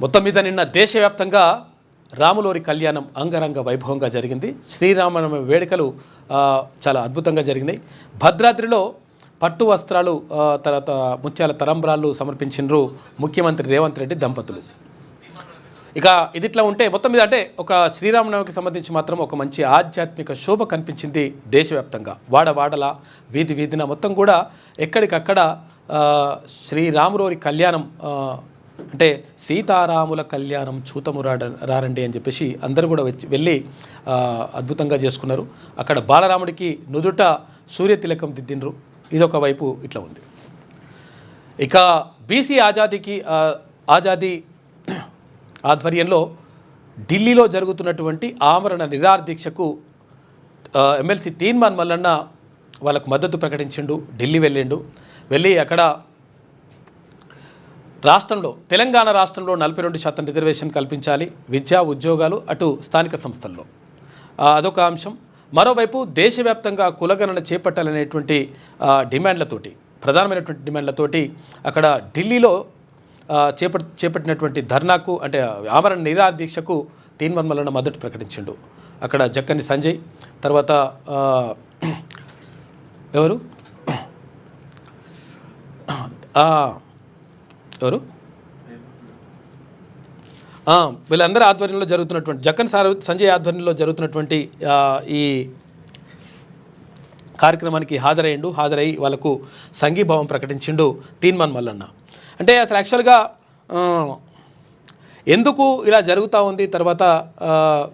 మొత్తం మీద నిన్న దేశవ్యాప్తంగా రాములోరి కళ్యాణం అంగరంగ వైభవంగా జరిగింది. శ్రీరామనవమి వేడుకలు చాలా అద్భుతంగా జరిగినాయి. భద్రాద్రిలో పట్టు వస్త్రాలు తర్వాత ముత్యాల తలంబ్రాలు సమర్పించినారు ముఖ్యమంత్రి రేవంత్ రెడ్డి దంపతులు. ఇక ఇదిట్లా ఉంటే మొత్తం మీద అంటే ఒక శ్రీరామనవమికి సంబంధించి మాత్రం ఒక మంచి ఆధ్యాత్మిక శోభ కనిపించింది దేశవ్యాప్తంగా. వాడవాడల వీధి వీధిన మొత్తం కూడా ఎక్కడికక్కడ శ్రీరాములోరి కళ్యాణం అంటే సీతారాముల కళ్యాణం చూతము రారండి అని చెప్పేసి అందరూ కూడా వెళ్ళి అద్భుతంగా చేసుకున్నారు. అక్కడ బాలరాముడికి నుదుట సూర్యతిలకం దిద్దిండ్రు. ఇదొక వైపు ఇట్లా ఉంది. ఇక బీసీ ఆజాదీ ఆధ్వర్యంలో ఢిల్లీలో జరుగుతున్నటువంటి ఆమరణ నిరాహారదీక్షకు ఎమ్మెల్సీ తీన్మాన్ మల్లన్న వాళ్ళకు మద్దతు ప్రకటించిండు. ఢిల్లీ వెళ్ళి అక్కడ తెలంగాణ రాష్ట్రంలో 42% రిజర్వేషన్ కల్పించాలి, విద్యా ఉద్యోగాలు అటు స్థానిక సంస్థల్లో, అదొక అంశం. మరోవైపు దేశవ్యాప్తంగా కులగణన చేపట్టాలనేటువంటి ప్రధానమైనటువంటి డిమాండ్లతోటి అక్కడ ఢిల్లీలో చేపట్టినటువంటి ధర్నాకు అంటే ఆమరణ నిరాహార దీక్షకు తీన్మాన్ మల్లన్న మద్దతు ప్రకటించిండు. అక్కడ జక్కని సంజయ్, తర్వాత ఎవరు వీళ్ళందరి ఆధ్వర్యంలో జరుగుతున్నటువంటి సంజయ్ ఆధ్వర్యంలో జరుగుతున్నటువంటి ఈ కార్యక్రమానికి హాజరై వాళ్ళకు సంఘీభావం ప్రకటించిండు తీన్మాన్ మల్లన్న. అంటే అసలు యాక్చువల్గా ఎందుకు ఇలా జరుగుతూ ఉంది, తర్వాత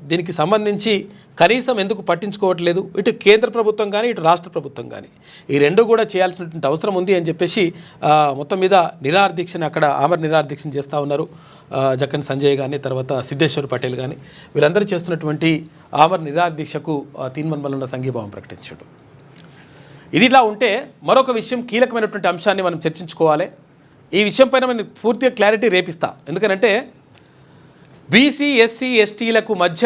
దీనికి సంబంధించి కనీసం ఎందుకు పట్టించుకోవట్లేదు ఇటు కేంద్ర ప్రభుత్వం కానీ ఇటు రాష్ట్ర ప్రభుత్వం కానీ, ఈ రెండు కూడా చేయాల్సినటువంటి అవసరం ఉంది అని చెప్పేసి మొత్తం మీద నిరాహార దీక్షని అక్కడ ఆమరణ నిరాహార దీక్షను చేస్తూ ఉన్నారు. జక్కని సంజయ్ కానీ తర్వాత సిద్ధేశ్వర్ పటేల్ కానీ వీళ్ళందరూ చేస్తున్నటువంటి ఆమరణ నిరాహార దీక్షకు తీన్మాన్ మల్లన్న సంఘీభావం ప్రకటించాడు. ఇది ఇలా ఉంటే మరొక విషయం, కీలకమైనటువంటి అంశాన్ని మనం చర్చించుకోవాలి. ఈ విషయం పైన మనం పూర్తిగా క్లారిటీ రేపిస్తా. ఎందుకంటే బీసీ ఎస్సీ ఎస్టీలకు మధ్య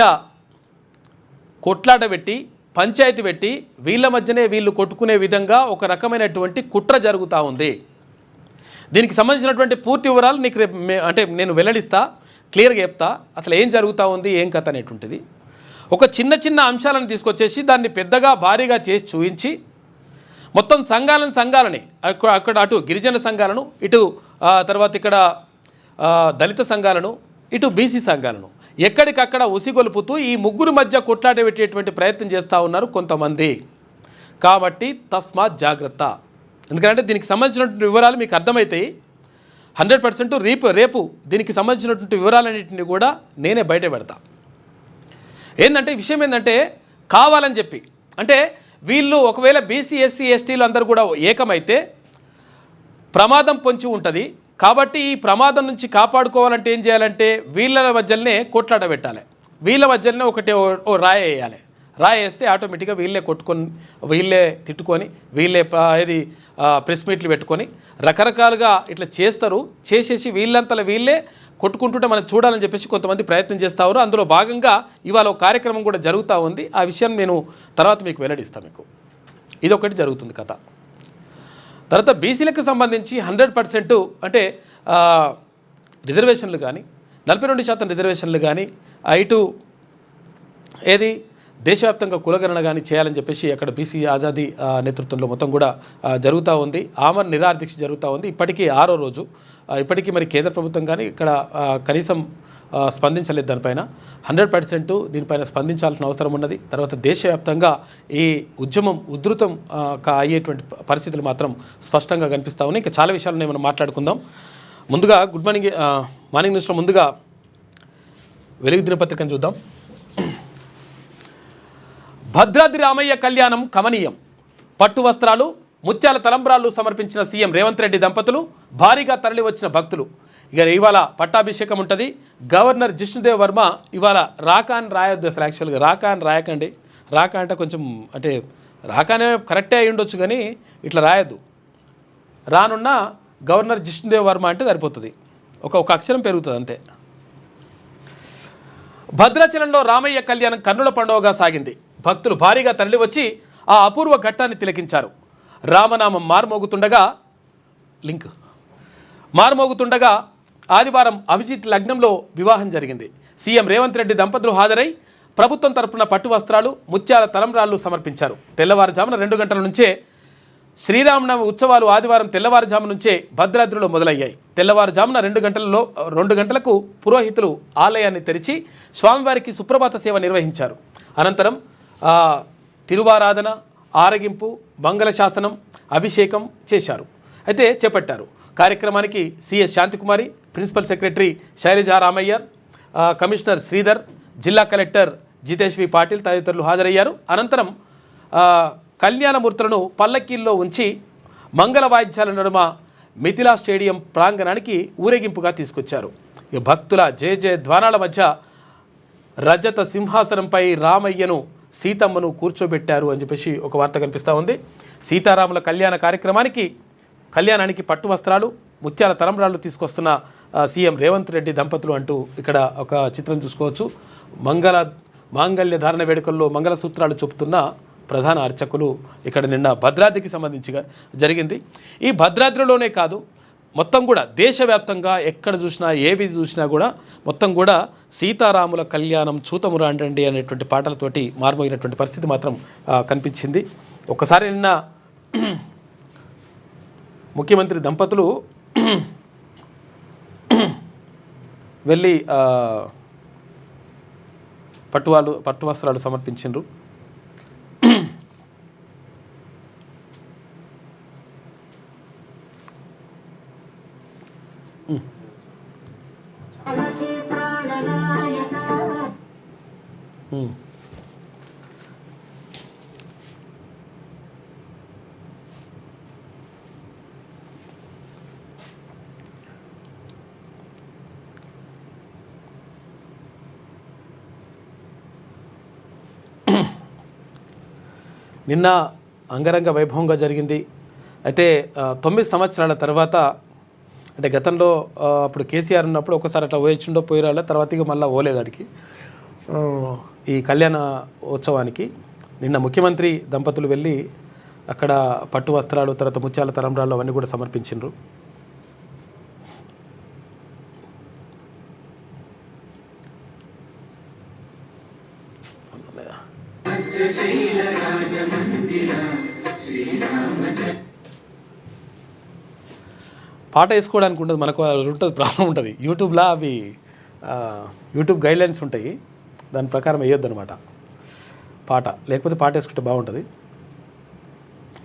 కొట్లాట పెట్టి పంచాయతీ పెట్టి వీళ్ళ మధ్యనే వీళ్ళు కొట్టుకునే విధంగా ఒక రకమైనటువంటి కుట్ర జరుగుతూ ఉంది. దీనికి సంబంధించినటువంటి పూర్తి వివరాలు నీకు నేను వెల్లడిస్తా, క్లియర్గా చెప్తా అసలు ఏం జరుగుతూ ఉంది ఏం కథ అనేటువంటిది. ఒక చిన్న అంశాలను తీసుకొచ్చేసి దాన్ని పెద్దగా భారీగా చేసి చూపించి మొత్తం సంఘాలని అక్కడ అటు గిరిజన సంఘాలను, ఇటు తర్వాత ఇక్కడ దళిత సంఘాలను, ఇటు బీసీ సంఘాలను ఎక్కడికక్కడ ఉసిగొలుపుతూ ఈ ముగ్గురు మధ్య కొట్లాట పెట్టేటువంటి ప్రయత్నం చేస్తూ ఉన్నారు కొంతమంది. కాబట్టి తస్మాత్ జాగ్రత్త. ఎందుకంటే దీనికి సంబంధించినటువంటి వివరాలు మీకు అర్థమవుతాయి. 100% రేపు దీనికి సంబంధించినటువంటి వివరాలన్నింటినీ కూడా నేనే బయట పెడతా. ఏంటంటే విషయం ఏంటంటే కావాలని చెప్పి అంటే వీళ్ళు ఒకవేళ బీసీ ఎస్సీ ఎస్టీలు అందరూ కూడా ఏకమైతే ప్రమాదం పొంచి ఉంటుంది. కాబట్టి ఈ ప్రమాదం నుంచి కాపాడుకోవాలంటే ఏం చేయాలంటే వీళ్ళ మధ్యలోనే కొట్లాట పెట్టాలి, వీళ్ళ మధ్యలోనే రాయి వేయాలి. రాయి వేస్తే ఆటోమేటిక్గా వీళ్ళే కొట్టుకొని వీళ్ళే తిట్టుకొని వీళ్ళే ప్రెస్ మీట్లు పెట్టుకొని రకరకాలుగా ఇట్లా చేస్తారు. చేసేసి వీళ్ళంతలో వీళ్ళే కొట్టుకుంటుంటే మనం చూడాలని చెప్పేసి కొంతమంది ప్రయత్నం చేస్తారు. అందులో భాగంగా ఇవాళ ఒక కార్యక్రమం కూడా జరుగుతూ ఉంది. ఆ విషయం నేను తర్వాత మీకు వెల్లడిస్తాను. మీకు ఇదొకటి జరుగుతుంది కథ. తర్వాత బీసీలకు సంబంధించి 100% అంటే రిజర్వేషన్లు కానీ 42% రిజర్వేషన్లు కానీ ఇటు దేశవ్యాప్తంగా కులగణన కానీ చేయాలని చెప్పేసి అక్కడ బీసీ ఆజాదీ నేతృత్వంలో మొత్తం కూడా జరుగుతూ ఉంది. ఆమరణ నిరాహార దీక్ష జరుగుతూ ఉంది. ఇప్పటికీ 6వ రోజు. ఇప్పటికీ మరి కేంద్ర ప్రభుత్వం కానీ ఇక్కడ కనీసం స్పందించలేదు దానిపైన. 100% దీనిపైన స్పందించాల్సిన అవసరం ఉన్నది. తర్వాత దేశవ్యాప్తంగా ఈ ఉద్యమం ఉధృతం అయ్యేటువంటి పరిస్థితులు మాత్రం స్పష్టంగా కనిపిస్తూ ఉన్నాయి. ఇంకా చాలా విషయాలు మనం మాట్లాడుకుందాం. ముందుగా గుడ్ మార్నింగ్ న్యూస్లో ముందుగా వెలుగు దినపత్రికను చూద్దాం. భద్రాద్రి రామయ్య కళ్యాణం కమనీయం, పట్టు వస్త్రాలు ముత్యాల తలంబ్రాలు సమర్పించిన సీఎం రేవంత్ రెడ్డి దంపతులు, భారీగా తరలి వచ్చిన భక్తులు. ఇక ఇవాళ పట్టాభిషేకం ఉంటుంది. గవర్నర్ జిష్ణుదేవ్ వర్మ ఇవాళ రాకా అని రాయొద్దు. అసలు యాక్చువల్గా రాకా అని రాయకండి. రాకా అంటే కొంచెం అంటే రాకానే కరెక్టే అయి ఉండొచ్చు కానీ ఇట్లా రాయొద్దు. రానున్న గవర్నర్ జిష్ణుదేవ్ వర్మ అంటే సరిపోతుంది, ఒక అక్షరం పెరుగుతుంది అంతే. భద్రాచలంలో రామయ్య కళ్యాణం కన్నుల పండుగగా సాగింది. భక్తులు భారీగా తరలివచ్చి ఆ అపూర్వ ఘట్టాన్ని తిలకించారు. రామనామం మారుమోగుతుండగా ఆదివారం అభిజిత్ లగ్నంలో వివాహం జరిగింది. సీఎం రేవంత్ రెడ్డి దంపతులు హాజరై ప్రభుత్వం తరపున పట్టు వస్త్రాలు, ముత్యాల తలంబ్రాలు సమర్పించారు. తెల్లవారుజామున 2 గంటల నుంచే శ్రీరామనవమి ఉత్సవాలు ఆదివారం తెల్లవారుజాము నుంచే భద్రాద్రిలో మొదలయ్యాయి. తెల్లవారుజామున 2 గంటలకు పురోహితులు ఆలయాన్ని తెరిచి స్వామివారికి సుప్రభాత సేవ నిర్వహించారు. అనంతరం తిరువారాధన, ఆరగింపు, మంగళశాసనం, అభిషేకం చేపట్టారు. కార్యక్రమానికి CS Shantikumari, principal secretary Sailaja Ramaiyer, commissioner Sridhar, జిల్లా కలెక్టర్ జితేష్ వి పాటిల్ తదితరులు హాజరయ్యారు. అనంతరం కళ్యాణమూర్తులను పల్లకీల్లో ఉంచి మంగళ వాయిద్యాల నడుమ మిథిలా స్టేడియం ప్రాంగణానికి ఊరేగింపుగా తీసుకొచ్చారు. ఈ భక్తుల జయ ధ్వానాల మధ్య రజత సింహాసనంపై రామయ్యను, సీతమ్మను కూర్చోబెట్టారు అని చెప్పేసి ఒక వార్త కనిపిస్తూ ఉంది. సీతారాముల కళ్యాణానికి పట్టు వస్త్రాలు, ముత్యాల తలంబ్రాలు తీసుకొస్తున్న సీఎం రేవంత్ రెడ్డి దంపతులు అంటూ ఇక్కడ ఒక చిత్రం చూసుకోవచ్చు. మాంగళ్య ధారణ వేడుకల్లో మంగళసూత్రాలు చూపుతున్న ప్రధాన అర్చకులు ఇక్కడ నిన్న భద్రాద్రికి సంబంధించిగా జరిగింది. ఈ భద్రాద్రిలోనే కాదు, మొత్తం కూడా దేశవ్యాప్తంగా ఎక్కడ చూసినా, ఏవి చూసినా కూడా మొత్తం కూడా సీతారాముల కళ్యాణం చూతమురా అండి అనేటువంటి పాటలతోటి మారుమోగినటువంటి పరిస్థితి మాత్రం కనిపించింది. ఒకసారి నిన్న ముఖ్యమంత్రి దంపతులు వెళ్ళి పట్టు వస్త్రాలు సమర్పించిండ్రు. నిన్న అంగరంగ వైభవంగా జరిగింది. అయితే 9 సంవత్సరాల తర్వాత, అంటే గతంలో అప్పుడు కేసీఆర్ ఉన్నప్పుడు ఒకసారి అట్లా పోయించిండో పోయిరాళ్ళ తర్వాత ఇక మళ్ళీ పోలేదు అడికి ఈ కళ్యాణ ఉత్సవానికి. నిన్న ముఖ్యమంత్రి దంపతులు వెళ్ళి అక్కడ పట్టు వస్త్రాలు, తర్వాత ముత్యాల తలంబ్రాలు అవన్నీ కూడా సమర్పించిండ్రు. పాట వేసుకోవడానికి ఉంటుంది, మనకు ఉంటుంది, ప్రాబ్లం ఉంటుంది. యూట్యూబ్లో అవి యూట్యూబ్ గైడ్లైన్స్ ఉంటాయి, దాని ప్రకారం వేయొద్దు అనమాట పాట, లేకపోతే పాట వేసుకుంటే బాగుంటుంది.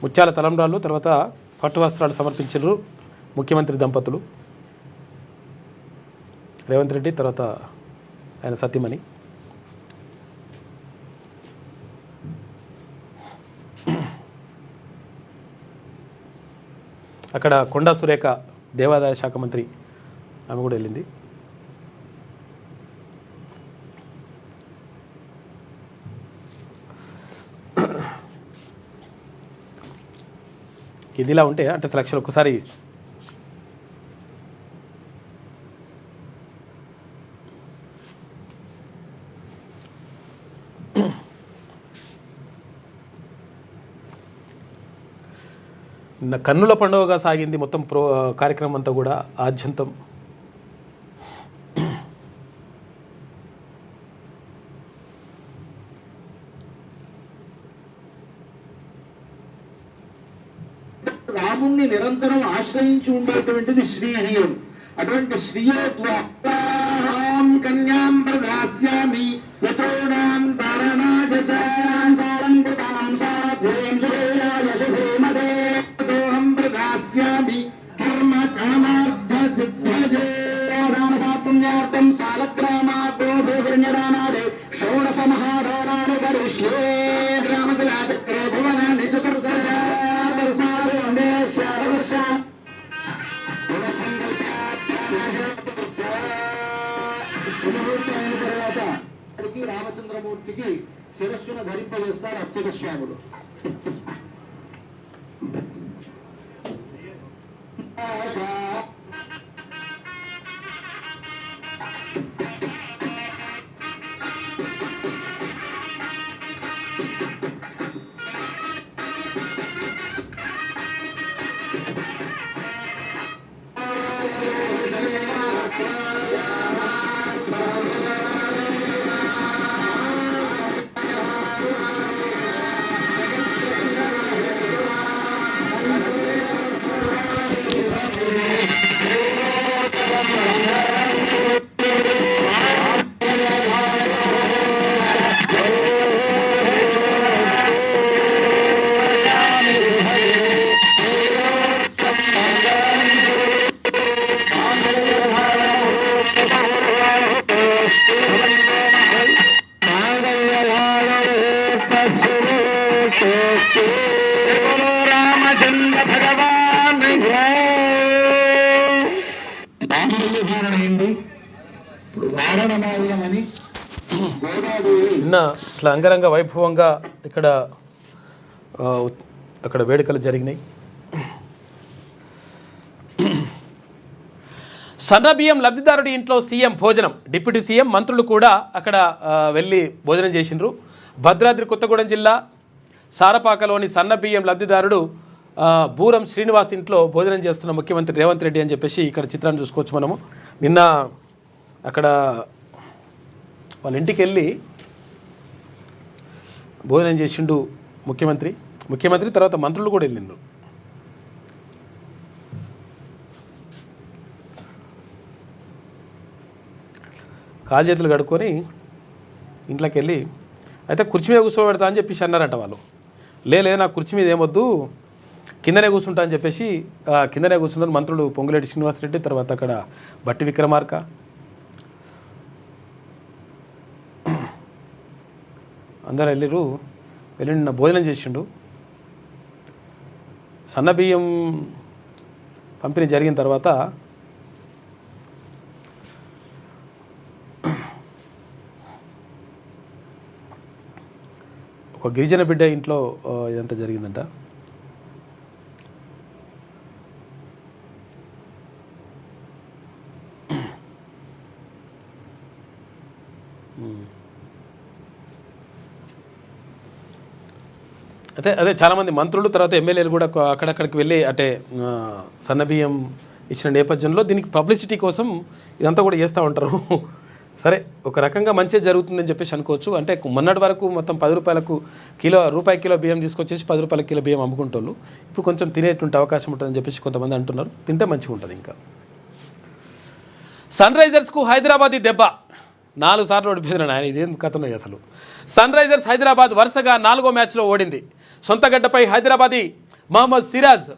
ముత్యాల తలంబ్రాలు తర్వాత పట్టు వస్త్రాలు సమర్పించారు ముఖ్యమంత్రి దంపతులు రేవంత్ రెడ్డి, తర్వాత ఆయన సతీమణి. అక్కడ కొండా సురేఖ దేవాదాయ శాఖ మంత్రి, ఆమె కూడా వెళ్ళింది. ఇదిలా ఉంటే అంటే లక్షలు ఒక్కసారి కన్నుల పండుగగా సాగింది మొత్తం కార్యక్రమం అంతా కూడా ఆద్యంతం. రాముణ్ణి నిరంతరం ఆశ్రయించి ఉండేటువంటిది శ్రీహీయం. అటువంటి శ్రీయో ద్వాం కన్యాం ప్రదాస్యామి యతోనాం తారణాజాం సారంకృతాం సాధ్యేయం సురేయాయ శుభేమదే దోహం ప్రదాస్యామి కర్మ కామార్థ సిద్ధ్యజే దానసాపుణ్యార్థం సాలగ్రామాతో భూహిరణ్యదానాదే షోడశ మహాదానాన్ని కరిష్యే రామతిలాచక్రే భువనాన్ని చతుర్దశా అయిన తర్వాత రామచంద్రమూర్తికి శిరస్సును ధరింపజేస్తారు అర్చక స్వాములు. ఉంది. ఇప్పుడు వారణమాల్యం అని గోదాదేవి నిన్న ఇట్లా అంగరంగ వైభవంగా ఇక్కడ అక్కడ వేడుకలు జరిగినాయి. సన్నబియ్యం లబ్ధిదారుడి ఇంట్లో సీఎం భోజనం, డిప్యూటీ సీఎం మంత్రులు కూడా అక్కడ వెళ్ళి భోజనం చేసిండ్రు. భద్రాద్రి కొత్తగూడెం జిల్లా సారపాకలోని సన్నబియ్యం లబ్ధిదారుడు బూరం శ్రీనివాస్ ఇంట్లో భోజనం చేస్తున్న ముఖ్యమంత్రి రేవంత్ రెడ్డి అని చెప్పేసి ఇక్కడ చిత్రాన్ని చూసుకోవచ్చు మనము. నిన్న అక్కడ వాళ్ళ ఇంటికి వెళ్ళి భోజనం చేసిండు ముఖ్యమంత్రి తర్వాత మంత్రులు కూడా వెళ్ళిండ్రు. కాలు చేతులు కడుక్కొని ఇంట్లోకి వెళ్ళి అయితే కుర్చీ మీద కూర్చోబెడతా అని చెప్పేసి అన్నారట వాళ్ళు. లేదు నాకు కుర్చీ మీద ఏమొద్దు, కిందనే కూర్చుంటా అని చెప్పేసి కిందనే కూర్చున్నారు మంత్రులు పొంగులేటి శ్రీనివాసరెడ్డి, తర్వాత అక్కడ బట్టి విక్రమార్క, అందరూ వెళ్ళి నిన్న భోజనం చేసిండు. సన్నబియ్యం పంపిణీ జరిగిన తర్వాత ఒక గిరిజన బిడ్డ ఇంట్లో ఇదంతా జరిగిందంట. అదే చాలామంది మంత్రులు తర్వాత ఎమ్మెల్యేలు కూడా అక్కడక్కడికి వెళ్ళి అంటే సన్నబియ్యం ఇచ్చిన నేపథ్యంలో దీనికి పబ్లిసిటీ కోసం ఇదంతా కూడా చేస్తూ ఉంటారు. సరే, ఒక రకంగా మంచిగా జరుగుతుందని చెప్పేసి అనుకోవచ్చు. అంటే మొన్నటి వరకు మొత్తం 10 రూపాయలకు రూపాయి కిలో బియ్యం తీసుకొచ్చేసి 10 రూపాయల కిలో బియ్యం అమ్ముకుంటోళ్ళు ఇప్పుడు కొంచెం తినేటువంటి అవకాశం ఉంటుందని చెప్పేసి కొంతమంది అంటున్నారు. తింటే మంచిగా ఉంటుంది. ఇంకా సన్ రైజర్స్కు హైదరాబాదీ దెబ్బ, 4 సార్లు ఓడిపోయిన ఆయన, ఇదేం కథనో అసలు. సన్ రైజర్స్ హైదరాబాద్ వరుసగా 4వ మ్యాచ్లో ఓడింది. సొంత గడ్డపై హైదరాబాదీ మహమ్మద్ సిరాజ్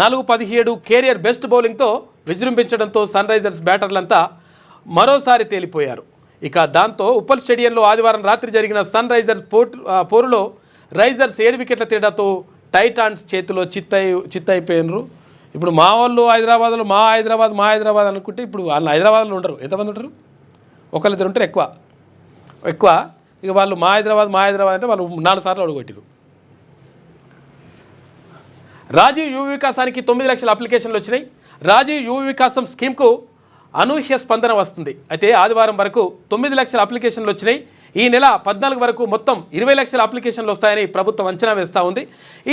4-17 కెరియర్ బెస్ట్ బౌలింగ్తో విజృంభించడంతో సన్ రైజర్స్ బ్యాటర్లంతా మరోసారి తేలిపోయారు. ఇక దాంతో ఉప్పల్ స్టేడియంలో ఆదివారం రాత్రి జరిగిన సన్ రైజర్స్ పోరులో రైజర్స్ 7 వికెట్ల తేడాతో టైటాన్స్ చేతిలో చిత్తయిపోయినరు. ఇప్పుడు మా వాళ్ళు హైదరాబాద్లో మా హైదరాబాద్ అనుకుంటే ఇప్పుడు వాళ్ళు హైదరాబాద్లో ఉండరు. ఎంతమంది ఉంటారు? ఒకళ్ళిద్దరు ఉంటారు ఎక్కువ. ఇక వాళ్ళు మా హైదరాబాద్ అంటే వాళ్ళు 4 సార్లు ఓడగొట్టారు. రాజీవ్ యువ వికాసానికి 9 లక్షల అప్లికేషన్లు వచ్చినాయి. రాజీవ్ యువ వికాసం స్కీమ్కు అనూహ్య స్పందన వస్తుంది. అయితే ఆదివారం వరకు 9 లక్షల అప్లికేషన్లు వచ్చినాయి. ఈ నెల 14 వరకు మొత్తం 20 లక్షల అప్లికేషన్లు వస్తాయని ప్రభుత్వం అంచనా వేస్తూ ఉంది.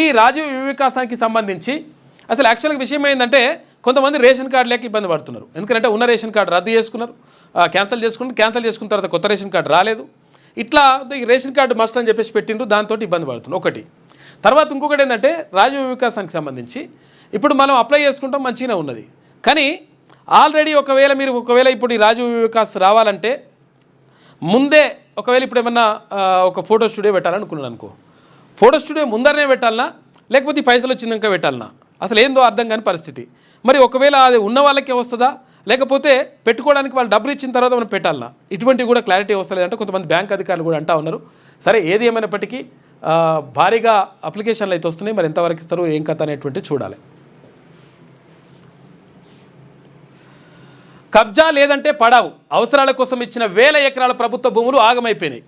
ఈ రాజీవ్ యువ వికాసానికి సంబంధించి అసలు యాక్చువల్గా విషయం ఏంటంటే కొంతమంది రేషన్ కార్డు లేక ఇబ్బంది పడుతున్నారు. ఎందుకంటే ఉన్న రేషన్ కార్డు రద్దు చేసుకున్నారు, క్యాన్సిల్ చేసుకున్న తర్వాత కొత్త రేషన్ కార్డు రాలేదు. ఇట్లా ఈ రేషన్ కార్డు మస్ట్ అని చెప్పేసి పెట్టిండ్రు, దాంతో ఇబ్బంది పడుతున్నారు ఒకటి. తర్వాత ఇంకొకటి ఏంటంటే రాజీవ్ వికాసానికి సంబంధించి ఇప్పుడు మనం అప్లై చేసుకుంటాం, మంచిగానే ఉన్నది. కానీ ఆల్రెడీ ఒకవేళ ఇప్పుడు ఈ రాజీవ్ వికాస్ రావాలంటే ముందే ఒకవేళ ఇప్పుడు ఏమన్నా ఒక ఫోటో స్టూడియో పెట్టాలనుకున్నాను అనుకో, ఫోటో స్టూడియో ముందరనే పెట్టాలనా లేకపోతే పైసలు వచ్చినాక పెట్టాలనా, అసలు ఏందో అర్థం కాని పరిస్థితి. మరి ఒకవేళ అది ఉన్న వాళ్ళకే వస్తుందా లేకపోతే పెట్టుకోవడానికి వాళ్ళు డబ్బులు ఇచ్చిన తర్వాత మనం పెట్టాలనా, ఇటువంటివి కూడా క్లారిటీ వస్తలేదంటే కొంతమంది బ్యాంక్ అధికారులు కూడా అంటూ ఉన్నారు. సరే, ఏది ఏమైనప్పటికీ భారీగా అప్లికేషన్లు అయితే వస్తున్నాయి. మరి ఎంతవరకు ఇస్తారు ఏం కథ అనేటువంటి చూడాలి. కబ్జా లేదంటే పడావు, అవసరాల కోసం ఇచ్చిన 1000 ఎకరాల ప్రభుత్వ భూములు ఆగమైపోయినాయి.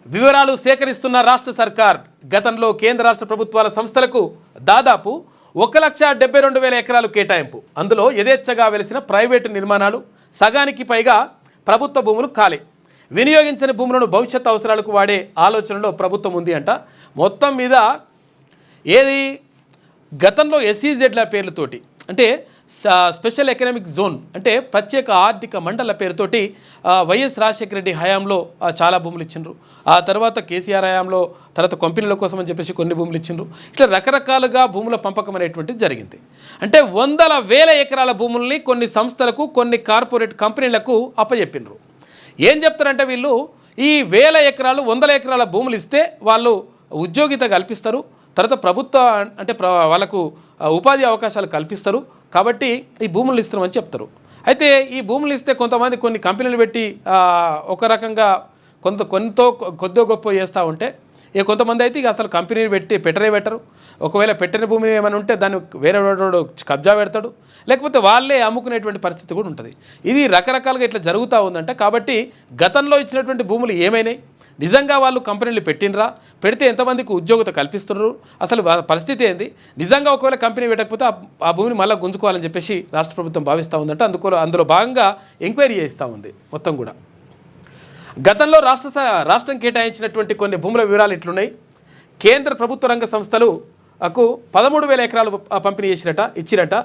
వివరాలు సేకరిస్తున్న రాష్ట్ర సర్కార్ గతంలో కేంద్ర రాష్ట్ర ప్రభుత్వాల సంస్థలకు దాదాపు 1,72,000 ఎకరాలు కేటాయింపు. అందులో యథేచ్ఛగా వెలిసిన ప్రైవేటు నిర్మాణాలు సగానికి పైగా ప్రభుత్వ భూములు ఖాళీ. వినియోగించని భూములను భవిష్యత్ అవసరాలకు వాడే ఆలోచనలో ప్రభుత్వం ఉంది అంట. మొత్తం మీద ఏది గతంలో ఎస్ఈజెడ్ల పేర్లతోటి అంటే స్పెషల్ ఎకనామిక్ జోన్ అంటే ప్రత్యేక ఆర్థిక మండల పేరుతోటి వైఎస్ రాజశేఖర రెడ్డి హయాంలో చాలా భూములు ఇచ్చిండ్రు. ఆ తర్వాత కేసీఆర్ హయాంలో తర్వాత కంపెనీల కోసం అని చెప్పేసి కొన్ని భూములు ఇచ్చిండ్రు. ఇట్లా రకరకాలుగా భూముల పంపకం అనేటువంటిది జరిగింది. అంటే 100,000 ఎకరాల భూముల్ని కొన్ని సంస్థలకు కొన్ని కార్పొరేట్ కంపెనీలకు అప్పచెప్పిండ్రు. ఏం చెప్తారంటే వీళ్ళు ఈ 1000 ఎకరాలు 100 ఎకరాల భూములు ఇస్తే వాళ్ళు ఉద్యోగిత కల్పిస్తారు, తర్వాత ప్రభుత్వ అంటే వాళ్ళకు ఉపాధి అవకాశాలు కల్పిస్తారు, కాబట్టి ఈ భూములు ఇస్తామని చెప్తారు. అయితే ఈ భూములు ఇస్తే కొంతమంది కొన్ని కంపెనీలు పెట్టి ఒక రకంగా కొద్దో గొప్ప చేస్తూ ఉంటే ఇక కొంతమంది అయితే ఇక అసలు కంపెనీ పెట్టరు. ఒకవేళ పెట్టని భూమి ఏమైనా ఉంటే దాన్ని వేరే వాడు కబ్జా పెడతాడు, లేకపోతే వాళ్ళే అమ్ముకునేటువంటి పరిస్థితి కూడా ఉంటుంది. ఇది రకరకాలుగా ఇట్లా జరుగుతూ ఉందంట. కాబట్టి గతంలో ఇచ్చినటువంటి భూములు ఏమైనాయి, నిజంగా వాళ్ళు కంపెనీలు పెట్టినరా, పెడితే ఎంతమందికి ఉద్యోగత కల్పిస్తున్నారు, అసలు పరిస్థితి ఏంది, నిజంగా ఒకవేళ కంపెనీ పెట్టకపోతే ఆ భూమిని మళ్ళీ గుంజుకోవాలని చెప్పేసి రాష్ట్ర ప్రభుత్వం భావిస్తూ ఉందంటే అందులో భాగంగా ఎంక్వైరీ చేస్తూ ఉంది మొత్తం కూడా. గతంలో రాష్ట్రం కేటాయించినటువంటి కొన్ని భూముల వివరాలు ఇట్లున్నాయి. కేంద్ర ప్రభుత్వ రంగ సంస్థలకు 13,000 ఎకరాలు పంపిణీ ఇచ్చిరట.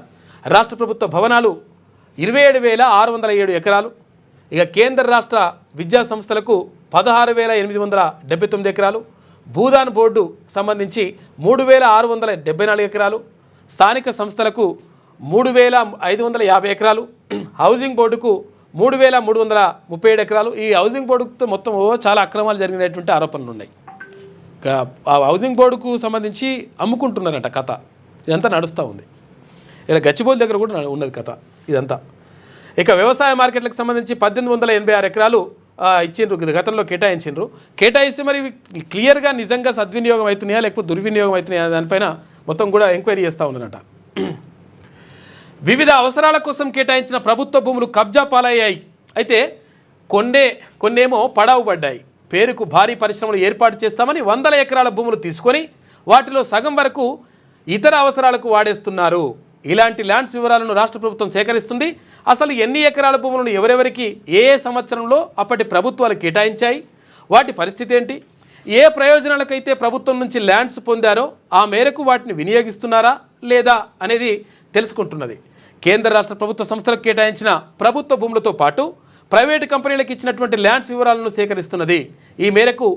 రాష్ట్ర ప్రభుత్వ భవనాలు 27,607 ఎకరాలు. ఇక కేంద్ర రాష్ట్ర విద్యా సంస్థలకు 16,879 ఎకరాలు. భూదాన్ బోర్డు సంబంధించి 3,674 ఎకరాలు. స్థానిక సంస్థలకు 3,550 ఎకరాలు. హౌసింగ్ బోర్డుకు 3,337 ఎకరాలు. ఈ హౌసింగ్ బోర్డుతో మొత్తం చాలా అక్రమాలు జరిగినటువంటి ఆరోపణలు ఉన్నాయి. ఆ హౌసింగ్ బోర్డుకు సంబంధించి అమ్ముకుంటున్నారట కథ. ఇదంతా నడుస్తూ ఉంది. ఇక్కడ గచ్చిబౌలి దగ్గర కూడా ఉన్నది కథ ఇదంతా. ఇక వ్యవసాయ మార్కెట్లకు సంబంధించి 1,886 ఎకరాలు ఇచ్చిండ్రు, గతంలో కేటాయిస్తే మరి క్లియర్గా నిజంగా సద్వినియోగం అవుతున్నాయా లేకపోతే దుర్వినియోగం అవుతున్నాయా దానిపైన మొత్తం కూడా ఎంక్వైరీ చేస్తూ ఉన్నారట. వివిధ అవసరాల కోసం కేటాయించిన ప్రభుత్వ భూములు కబ్జా పాలయ్యాయి. అయితే కొన్నేమో పడావు పడ్డాయి. పేరుకు భారీ పరిశ్రమలు ఏర్పాటు చేస్తామని 100 ఎకరాల భూములు తీసుకొని వాటిలో సగం వరకు ఇతర అవసరాలకు వాడేస్తున్నారు. ఇలాంటి ల్యాండ్స్ వివరాలను రాష్ట్ర ప్రభుత్వం సేకరిస్తుంది. అసలు ఎన్ని ఎకరాల భూములను ఎవరెవరికి ఏ సంవత్సరంలో అప్పటి ప్రభుత్వాలు కేటాయించాయి, వాటి పరిస్థితి ఏంటి, ఏ ప్రయోజనాలకైతే ప్రభుత్వం నుంచి ల్యాండ్స్ పొందారో ఆ మేరకు వాటిని వినియోగిస్తున్నారా లేదా అనేది తెలుసుకుంటున్నది. కేంద్ర రాష్ట్ర ప్రభుత్వ సంస్థలకు కేటాయించిన ప్రభుత్వ భూములతో పాటు ప్రైవేటు కంపెనీలకు ఇచ్చినటువంటి ల్యాండ్స్ వివరాలను సేకరిస్తున్నది. ఈ మేరకు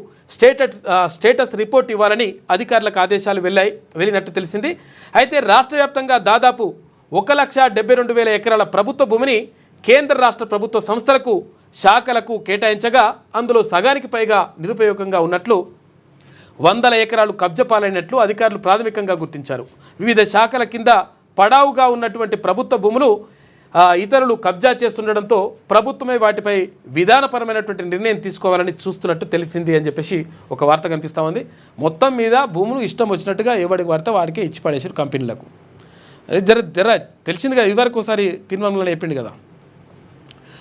స్టేటస్ రిపోర్ట్ ఇవ్వాలని అధికారులకు ఆదేశాలు వెళ్ళినట్టు తెలిసింది. అయితే రాష్ట్ర వ్యాప్తంగా దాదాపు 1,72,000 ఎకరాల ప్రభుత్వ భూమిని కేంద్ర రాష్ట్ర ప్రభుత్వ సంస్థలకు శాఖలకు కేటాయించగా అందులో సగానికి పైగా నిరుపయోగంగా ఉన్నట్లు 100 ఎకరాలు కబ్జా పాలైనట్లు అధికారులు ప్రాథమికంగా గుర్తించారు. వివిధ శాఖల కింద పడావుగా ఉన్నటువంటి ప్రభుత్వ భూములు ఇతరులు కబ్జా చేస్తుండడంతో ప్రభుత్వమే వాటిపై విధానపరమైనటువంటి నిర్ణయం తీసుకోవాలని చూస్తున్నట్టు తెలిసింది అని చెప్పేసి ఒక వార్త కనిపిస్తూ ఉంది. మొత్తం మీద భూములు ఇష్టం వచ్చినట్టుగా ఎవరికి వాడితే వాడికే ఇచ్చి పడేసారు కంపెనీలకు. జర తెలిసింది కదా, ఇదివరకు ఒకసారి తీర్మానంలో చెప్పింది కదా,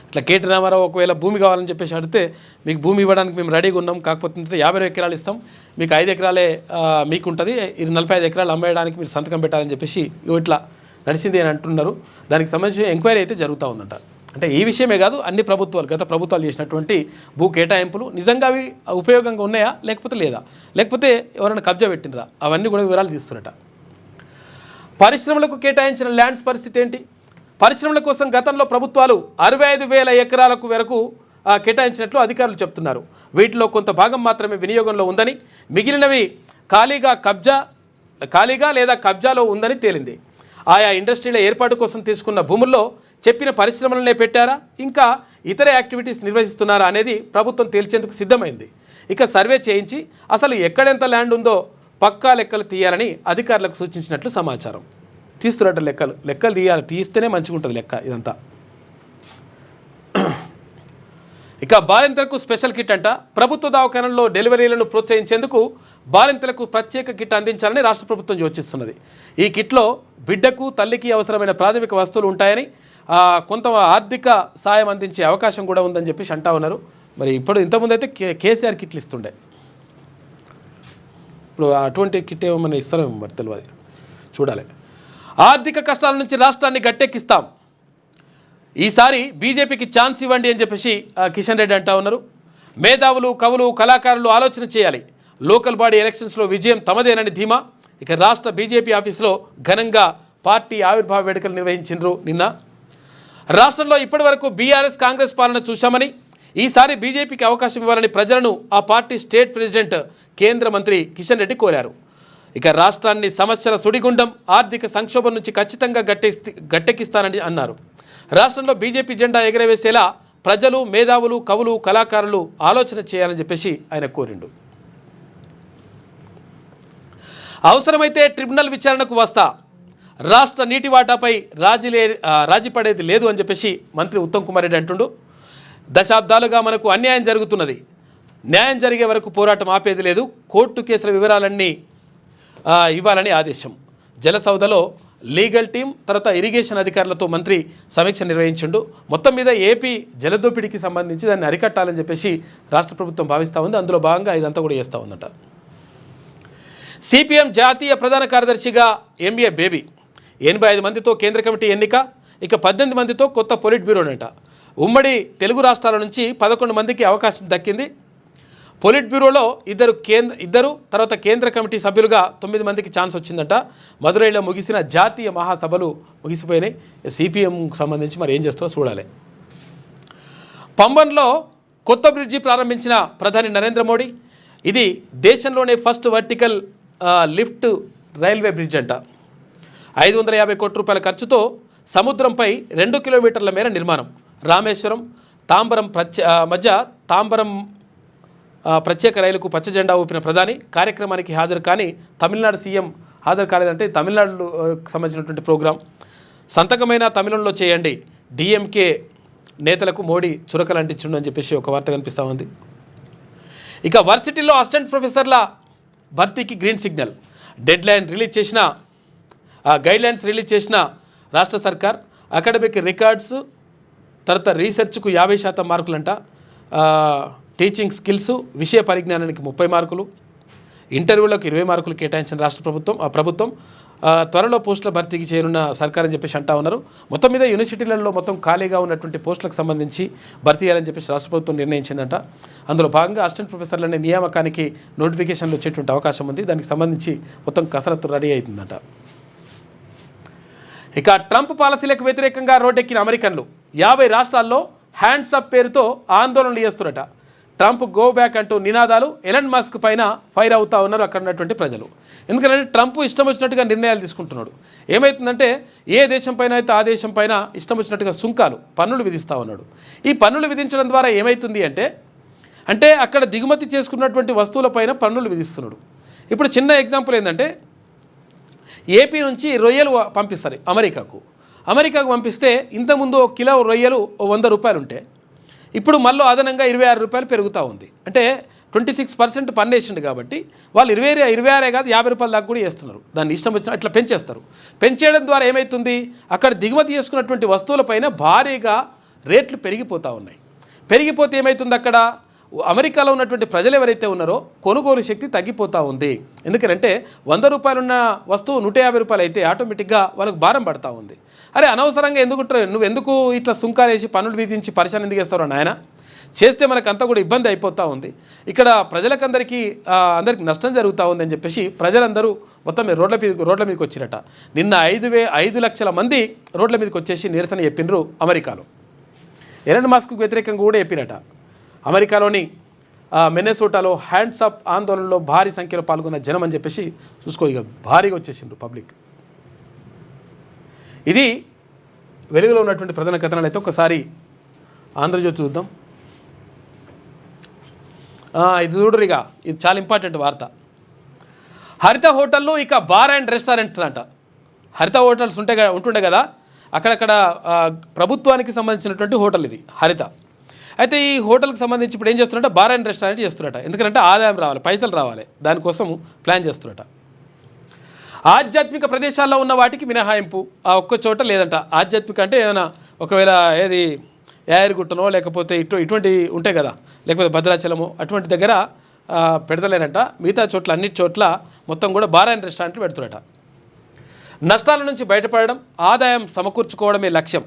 ఇట్లా కేటీ రామారావు ఒకవేళ భూమి కావాలని చెప్పేసి అడిగితే మీకు భూమి ఇవ్వడానికి మేము రెడీగా ఉన్నాం, కాకపోతే 50 ఎకరాలు ఇస్తాం, మీకు 5 ఎకరాలే మీకు ఉంటుంది, ఇది 45 ఎకరాలు అమ్మేయడానికి మీరు సంతకం పెట్టాలని చెప్పేసి ఇట్లా నడిచింది అని అంటున్నారు. దానికి సంబంధించి ఎంక్వైరీ అయితే జరుగుతూ ఉందంట. అంటే ఈ విషయమే కాదు, అన్ని ప్రభుత్వాలు గత ప్రభుత్వాలు చేసినటువంటి భూ కేటాయింపులు నిజంగా అవి ఉపయోగంగా ఉన్నాయా లేకపోతే ఎవరైనా కబ్జా పెట్టినరా, అవన్నీ కూడా వివరాలు తీస్తున్నట. పరిశ్రమలకు కేటాయించిన ల్యాండ్స్ పరిస్థితి ఏంటి? పరిశ్రమల కోసం గతంలో ప్రభుత్వాలు 65,000 ఎకరాలకు వరకు కేటాయించినట్లు అధికారులు చెప్తున్నారు. వీటిలో కొంత భాగం మాత్రమే వినియోగంలో ఉందని, మిగిలినవి ఖాళీగా లేదా కబ్జాలో ఉందని తేలింది. ఆయా ఇండస్ట్రీల ఏర్పాటు కోసం తీసుకున్న భూముల్లో చెప్పిన పరిశ్రమలనే పెట్టారా, ఇంకా ఇతర యాక్టివిటీస్ నిర్వహిస్తున్నారా అనేది ప్రభుత్వం తేల్చేందుకు సిద్ధమైంది. ఇక సర్వే చేయించి అసలు ఎక్కడెంత ల్యాండ్ ఉందో పక్కా లెక్కలు తీయాలని అధికారులకు సూచించినట్లు సమాచారం. తీస్తున్నట్టు లెక్కలు తీయాలి, తీస్తేనే మంచిగా ఉంటుంది లెక్క ఇదంతా. ఇక బాలింతలకు స్పెషల్ కిట్ అంట. ప్రభుత్వ దవాఖానల్లో డెలివరీలను ప్రోత్సహించేందుకు బాలింతలకు ప్రత్యేక కిట్ అందించాలని రాష్ట్ర ప్రభుత్వం యోచిస్తున్నది. ఈ కిట్లో బిడ్డకు తల్లికి అవసరమైన ప్రాథమిక వస్తువులు ఉంటాయని, కొంత ఆర్థిక సాయం అందించే అవకాశం కూడా ఉందని చెప్పేసి అంటా ఉన్నారు. మరి ఇప్పుడు ఇంతకుముందు అయితే కేసీఆర్ కిట్లు ఇస్తుండే, ఇప్పుడు అటువంటి కిట్ ఏమన్నా ఇస్తారేమో మరి తెలియదు, చూడాలి. ఆర్థిక కష్టాల నుంచి రాష్ట్రాన్ని గట్టెక్కిస్తాం, ఈసారి బీజేపీకి ఛాన్స్ ఇవ్వండి అని చెప్పేసి కిషన్ రెడ్డి అంటా ఉన్నారు. మేధావులు, కవులు, కళాకారులు ఆలోచన చేయాలి, లోకల్ బాడీ ఎలక్షన్స్లో విజయం తమదేనని ధీమా. ఇక రాష్ట్ర బీజేపీ ఆఫీసులో ఘనంగా పార్టీ ఆవిర్భావ వేడుకలు నిర్వహించారు నిన్న. రాష్ట్రంలో ఇప్పటి వరకు బీఆర్ఎస్ కాంగ్రెస్ పాలన చూశామని, ఈసారి బీజేపీకి అవకాశం ఇవ్వాలని ప్రజలను ఆ పార్టీ స్టేట్ ప్రెసిడెంట్ కేంద్ర మంత్రి కిషన్ రెడ్డి కోరారు. ఇక రాష్ట్రాన్ని సమస్యల సుడిగుండం, ఆర్థిక సంక్షోభం నుంచి ఖచ్చితంగా గట్టెక్కిస్తానని అన్నారు. రాష్ట్రంలో బీజేపీ జెండా ఎగరవేసేలా ప్రజలు, మేధావులు, కవులు, కళాకారులు ఆలోచన చేయాలని చెప్పేసి ఆయన కోరిండు. అవసరమైతే ట్రిబ్యునల్ విచారణకు వస్తా, రాష్ట్ర నీటి వాటాపై రాజీ పడేది లేదు అని చెప్పేసి మంత్రి ఉత్తమ్ కుమార్ రెడ్డి అంటుండు. దశాబ్దాలుగా మనకు అన్యాయం జరుగుతున్నది, న్యాయం జరిగే వరకు పోరాటం ఆపేది లేదు, కోర్టు కేసుల వివరాలన్నీ ఇవ్వాలని ఆదేశం. జలసౌధలో లీగల్ టీం తర్వాత ఇరిగేషన్ అధికారులతో మంత్రి సమీక్ష నిర్వహించిండు. మొత్తం మీద ఏపీ జలదోపిడీకి సంబంధించి దాన్ని అరికట్టాలని చెప్పేసి రాష్ట్ర ప్రభుత్వం భావిస్తూ ఉంది. అందులో భాగంగా ఇదంతా కూడా చేస్తూ ఉందట. సిపిఎం జాతీయ ప్రధాన కార్యదర్శిగా ఎంఏ బేబీ 85 మందితో కేంద్ర కమిటీ ఎన్నిక, ఇక 18 మందితో కొత్త పొలిట్ బ్యూరోనట. ఉమ్మడి తెలుగు రాష్ట్రాల నుంచి 11 మందికి అవకాశం దక్కింది. పొలిట్ బ్యూరోలో ఇద్దరు తర్వాత కేంద్ర కమిటీ సభ్యులుగా 9 మందికి ఛాన్స్ వచ్చిందట. మదురైలో ముగిసిన జాతీయ మహాసభలు ముగిసిపోయినాయి. సిపిఎంకు సంబంధించి మరి ఏం చేస్తారో చూడాలి. పంబన్లో కొత్త బ్రిడ్జి ప్రారంభించిన ప్రధాని నరేంద్ర మోడీ. ఇది దేశంలోనే first vertical lift railway bridge అంట. 550 కోట్ల రూపాయల ఖర్చుతో సముద్రంపై 2 కిలోమీటర్ల మేర నిర్మాణం. రామేశ్వరం తాంబరం మధ్య తాంబరం ప్రత్యేక రైలుకు పచ్చ జెండా ఊపిన ప్రధాని. కార్యక్రమానికి హాజరు కానీ తమిళనాడు సీఎం హాజరు కాలేదంటే తమిళనాడుకు సంబంధించినటువంటి ప్రోగ్రాం. సంతకమైన తమిళంలో చేయండి, డిఎంకే నేతలకు మోడీ చురకలు అంటించుండు అని చెప్పేసి ఒక వార్త కనిపిస్తూ ఉంది. ఇక వర్సిటీల్లో అసిస్టెంట్ ప్రొఫెసర్ల భర్తీకి గ్రీన్ సిగ్నల్. గైడ్లైన్స్ రిలీజ్ చేసిన రాష్ట్ర సర్కార్. అకాడమిక్ రికార్డ్స్ తర్వాత రీసెర్చ్కు 50% మార్కులంట. టీచింగ్ స్కిల్స్ విషయ పరిజ్ఞానానికి 30 మార్కులు. ఇంటర్వ్యూలకు 20 మార్కులు కేటాయించిన రాష్ట్ర ప్రభుత్వం త్వరలో పోస్టుల భర్తీకి చేయనున్న సర్కార్ అని చెప్పేసి అంటా ఉన్నారు. మొత్తం మీద యూనివర్సిటీలలో మొత్తం ఖాళీగా ఉన్నటువంటి పోస్టులకు సంబంధించి భర్తీ చేయాలని చెప్పేసి రాష్ట్ర ప్రభుత్వం నిర్ణయించిందంట. అందులో భాగంగా అసిస్టెంట్ ప్రొఫెసర్లనే నియామకానికి నోటిఫికేషన్లు వచ్చేటువంటి అవకాశం ఉంది. దానికి సంబంధించి మొత్తం కసరత్తు రెడీ అవుతుందట. ఇక ట్రంప్ పాలసీలకు వ్యతిరేకంగా రోడ్డెక్కిన అమెరికన్లు 50 రాష్ట్రాల్లో హ్యాండ్స్ అప్ పేరుతో ఆందోళనలు చేస్తున్నట. ట్రంప్ గో బ్యాక్ అంటూ నినాదాలు. ఎలన్ మస్క్ పైన ఫైర్ అవుతూ ఉన్నారు అక్కడ ఉన్నటువంటి ప్రజలు. ఎందుకంటే ట్రంప్ ఇష్టం వచ్చినట్టుగా నిర్ణయాలు తీసుకుంటున్నాడు. ఏమవుతుందంటే ఏ దేశం పైన అయితే ఆ దేశం పైన ఇష్టం వచ్చినట్టుగా పన్నులు విధిస్తూ ఉన్నాడు. ఈ పన్నులు విధించడం ద్వారా ఏమవుతుంది అంటే అక్కడ దిగుమతి చేసుకున్నటువంటి వస్తువులపైన పన్నులు విధిస్తున్నాడు. ఇప్పుడు చిన్న ఎగ్జాంపుల్ ఏంటంటే ఏపీ నుంచి రొయ్యలు పంపిస్తారు అమెరికాకు పంపిస్తే ఇంతకుముందు 1 కిలో రొయ్యలు 100 రూపాయలు ఉంటే ఇప్పుడు మళ్ళీ అదనంగా 26 రూపాయలు పెరుగుతూ ఉంది. అంటే 26% పన్ను వేసిండు కాబట్టి వాళ్ళు 26 కాదు 50 రూపాయల దాకా కూడా వేస్తున్నారు. దాన్ని ఇష్టం వచ్చిన అట్లా పెంచేస్తారు. పెంచేయడం ద్వారా ఏమవుతుంది, అక్కడ దిగుమతి చేసుకున్నటువంటి వస్తువులపైన భారీగా రేట్లు పెరిగిపోతూ ఉన్నాయి. పెరిగిపోతే ఏమవుతుంది, అక్కడ అమెరికాలో ఉన్నటువంటి ప్రజలు ఎవరైతే ఉన్నారో కొనుగోలు శక్తి తగ్గిపోతూ ఉంది. ఎందుకంటే 100 రూపాయలు ఉన్న వస్తువు 150 రూపాయలు అయితే ఆటోమేటిక్గా వాళ్ళకు భారం పడుతూ ఉంది. అరే అనవసరంగా నువ్వెందుకు ఇట్లా సుంకాలు వేసి పన్నులు విధించి పరిశాన్ ఎందుకు వేస్తారో నాయన, చేస్తే మనకంతా కూడా ఇబ్బంది అయిపోతూ ఉంది. ఇక్కడ అందరికీ నష్టం జరుగుతూ ఉంది అని చెప్పేసి ప్రజలందరూ మొత్తం రోడ్ల మీదకి వచ్చిరట. నిన్న 5 లక్షల మంది రోడ్ల మీదకి వచ్చేసి నిరసన చెప్పినరు అమెరికాలో. ఎలన్ మస్క్కు వ్యతిరేకంగా కూడా చెప్పిరట. అమెరికాలోని మిన్నెసోటాలో హ్యాండ్స్ అప్ ఆందోళనలో భారీ సంఖ్యలో పాల్గొన్న జనం అని చెప్పేసి చూసుకో, ఇక భారీగా వచ్చేసిండ్రు పబ్లిక్. ఇది వెలుగులో ఉన్నటువంటి ప్రధాన కథనాలు. అయితే ఒకసారి ఆంధ్రజ్యోతి చూద్దాం. ఇది చూడరు, ఇక ఇది చాలా ఇంపార్టెంట్ వార్త. హరిత హోటళ్ళు ఇక బార్ అండ్ రెస్టారెంట్ అంట. హరిత హోటల్స్ ఉంటుండే కదా, అక్కడక్కడ ప్రభుత్వానికి సంబంధించినటువంటి హోటల్ ఇది హరిత. అయితే ఈ హోటల్కి సంబంధించి ఇప్పుడు ఏం చేస్తున్నట్ట, బార్ అండ్ రెస్టారెంట్ చేస్తున్నట్ట. ఎందుకంటే ఆదాయం రావాలి, పైసలు రావాలి, దానికోసం ప్లాన్ చేస్తున్నట్ట. ఆధ్యాత్మిక ప్రదేశాల్లో ఉన్న వాటికి మినహాయింపు ఆ ఒక్క చోట లేదంట. ఆధ్యాత్మిక అంటే ఏమైనా ఒకవేళ ఏది యాయరుగుట్టనో లేకపోతే ఇటువంటి ఉంటాయి కదా, లేకపోతే భద్రాచలమో అటువంటి దగ్గర పెడతలేనట. మిగతా చోట్ల అన్నిటి చోట్ల మొత్తం కూడా బార్ అండ్ రెస్టారెంట్లు పెడుతున్నట. నష్టాల నుంచి బయటపడడం, ఆదాయం సమకూర్చుకోవడమే లక్ష్యం.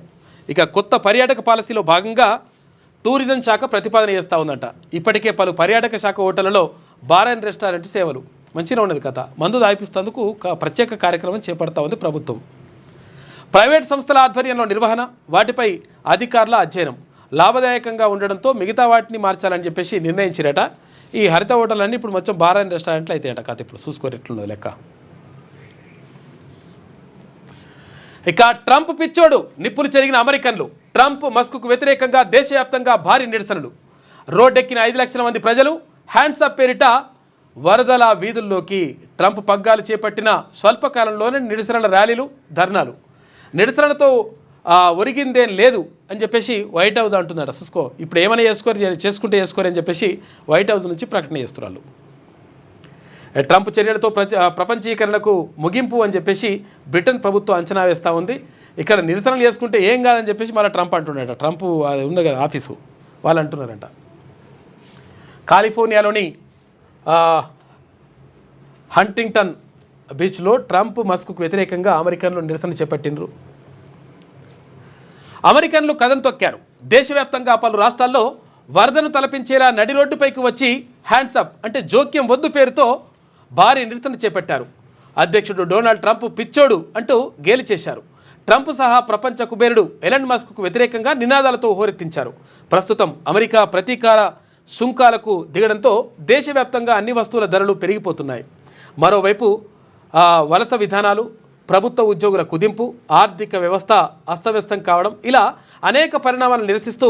ఇక కొత్త పర్యాటక పాలసీలో భాగంగా టూరిజం శాఖ ప్రతిపాదన చేస్తూ ఉందంట. ఇప్పటికే పలు పర్యాటక శాఖ హోటళ్లలో బార్ అండ్ రెస్టారెంట్ సేవలు మంచిగా ఉన్నది కథ. మందు దాయిపిస్తేందుకు ప్రత్యేక కార్యక్రమం చేపడతా ఉంది ప్రభుత్వం. ప్రైవేట్ సంస్థల ఆధ్వర్యంలో నిర్వహణ, వాటిపై అధికారుల అధ్యయనం లాభదాయకంగా ఉండడంతో మిగతా వాటిని మార్చాలని చెప్పేసి నిర్ణయించిరట. ఈ హరిత హోటళ్ళన్నీ ఇప్పుడు మొత్తం బార్ అండ్ రెస్టారెంట్లు అయితాయట కథ. ఇప్పుడు చూసుకోరు ఎట్లున్నది లెక్క. ఇక ట్రంప్ పిచ్చోడు, నిప్పులు చెరిగిన అమెరికన్లు. ట్రంప్ మస్క్కు వ్యతిరేకంగా దేశవ్యాప్తంగా భారీ నిరసనలు. రోడ్డెక్కిన 5 లక్షల మంది ప్రజలు. హ్యాండ్స్ అప్ పేరిట వరదల వీధుల్లోకి. ట్రంప్ పగ్గాలు చేపట్టిన స్వల్పకాలంలోనే నిరసనల ర్యాలీలు, ధర్నాలు. నిరసనలతో ఒరిగిందేం లేదు అని చెప్పేసి వైట్ హౌస్ అంటున్నాడు. చూసుకో ఇప్పుడు ఏమైనా చేసుకుంటే చేసుకోరు అని చెప్పేసి వైట్ హౌస్ నుంచి ప్రకటన చేస్తున్నారు. ట్రంప్ చర్యలతో ప్రపంచీకరణకు ముగింపు అని చెప్పేసి బ్రిటన్ ప్రభుత్వం అంచనా వేస్తూ ఉంది. ఇక్కడ నిరసనలు చేసుకుంటే ఏం కాదని చెప్పేసి మళ్ళీ ట్రంప్ అంటున్నాడట. ట్రంప్ అది ఉంది కదా ఆఫీసు, వాళ్ళు అంటున్నారంట. కాలిఫోర్నియాలోని హంటింగ్టన్ బీచ్లో ట్రంప్ మస్క్కు వ్యతిరేకంగా అమెరికన్లు నిరసన చేపట్టిండ్రు. అమెరికన్లు కథం తొక్కారు. దేశవ్యాప్తంగా పలు రాష్ట్రాల్లో వరదను తలపించేలా నడి రోడ్డుపైకి వచ్చి హ్యాండ్సప్ అంటే జోక్యం వద్దు పేరుతో భారీ నిరసన చేపట్టారు. అధ్యక్షుడు డొనాల్డ్ ట్రంప్ పిచ్చోడు అంటూ గేలి చేశారు. ట్రంప్ సహా ప్రపంచ కుబేరుడు ఎలన్ మస్క్కు వ్యతిరేకంగా నినాదాలతో హోరెత్తించారు. ప్రస్తుతం అమెరికా ప్రతీకార సుంకాలకు దిగడంతో దేశవ్యాప్తంగా అన్ని వస్తువుల ధరలు పెరిగిపోతున్నాయి. మరోవైపు వలస విధానాలు, ప్రభుత్వ ఉద్యోగుల కుదింపు, ఆర్థిక వ్యవస్థ అస్తవ్యస్తం కావడం ఇలా అనేక పరిణామాలను నిరసిస్తూ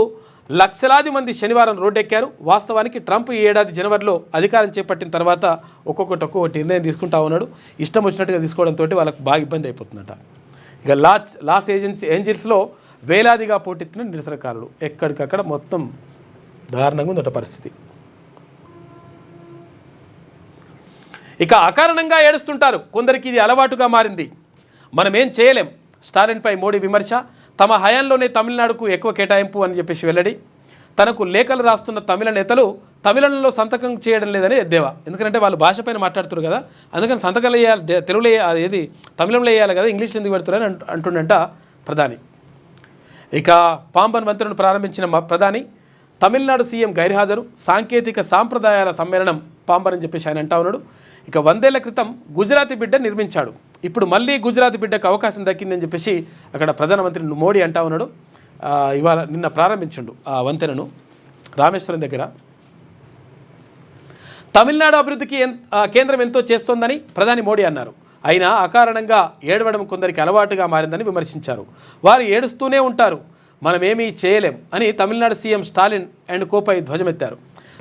లక్షలాది మంది శనివారం రోడ్డెక్కారు. వాస్తవానికి ట్రంప్ ఈ ఏడాది జనవరిలో అధికారం చేపట్టిన తర్వాత ఒక్కొక్కటి నిర్ణయం తీసుకుంటా ఉన్నాడు. ఇష్టం వచ్చినట్టుగా తీసుకోవడంతో వాళ్ళకు బాగా ఇబ్బంది అయిపోతుందట. ఇక లాస్ ఏంజల్స్లో వేలాదిగా పోటెత్తిన నిరసనకారులు ఎక్కడికక్కడ మొత్తం దారుణంగా ఉందట పరిస్థితి. ఇక అకారణంగా ఏడుస్తుంటారు. కొందరికి ఇది అలవాటుగా మారింది. మనం ఏం చేయలేం. స్టాలిన్పై మోడీ విమర్శ. తమ హయాంలోనే తమిళనాడుకు ఎక్కువ కేటాయింపు అని చెప్పేసి వెల్లడి. తనకు లేఖలు రాస్తున్న తమిళ నేతలు తమిళంలో సంతకం చేయడం లేదని ఎద్దేవా. ఎందుకంటే వాళ్ళు భాష పైన మాట్లాడుతారు కదా, అందుకని సంతకాలు వేయాలి, తెలుగులో ఏది తమిళంలో వేయాలి కదా, ఇంగ్లీష్ ఎందుకు పెడుతున్నారని అంటుండంట ప్రధాని. ఇక పాంబన్ వంతెనను ప్రారంభించిన ప్రధాని తమిళనాడు సీఎం గైర్హాజరు. సాంకేతిక సాంప్రదాయాల సమ్మేళనం పాంబన్ అని చెప్పేసి ఆయన అంటా ఉన్నాడు. ఇక 100 ఏళ్ల క్రితం గుజరాతీ బిడ్డ నిర్మించాడు, ఇప్పుడు మళ్ళీ గుజరాతీ బిడ్డకు అవకాశం దక్కిందని చెప్పేసి అక్కడ ప్రధానమంత్రి మోడీ అంటా ఉన్నాడు. నిన్న ప్రారంభించిండు ఆ వంతెనను రామేశ్వరం దగ్గర. తమిళనాడు అభివృద్ధికి కేంద్రం ఎంతో చేస్తోందని ప్రధాని మోడీ అన్నారు. అయినా అకారణంగా ఏడవడం కొందరికి అలవాటుగా మారిందని విమర్శించారు. వారు ఏడుస్తూనే ఉంటారు, మనమేమీ చేయలేం అని తమిళనాడు సీఎం స్టాలిన్ అండ్ కోపై ధ్వజమెత్తారు.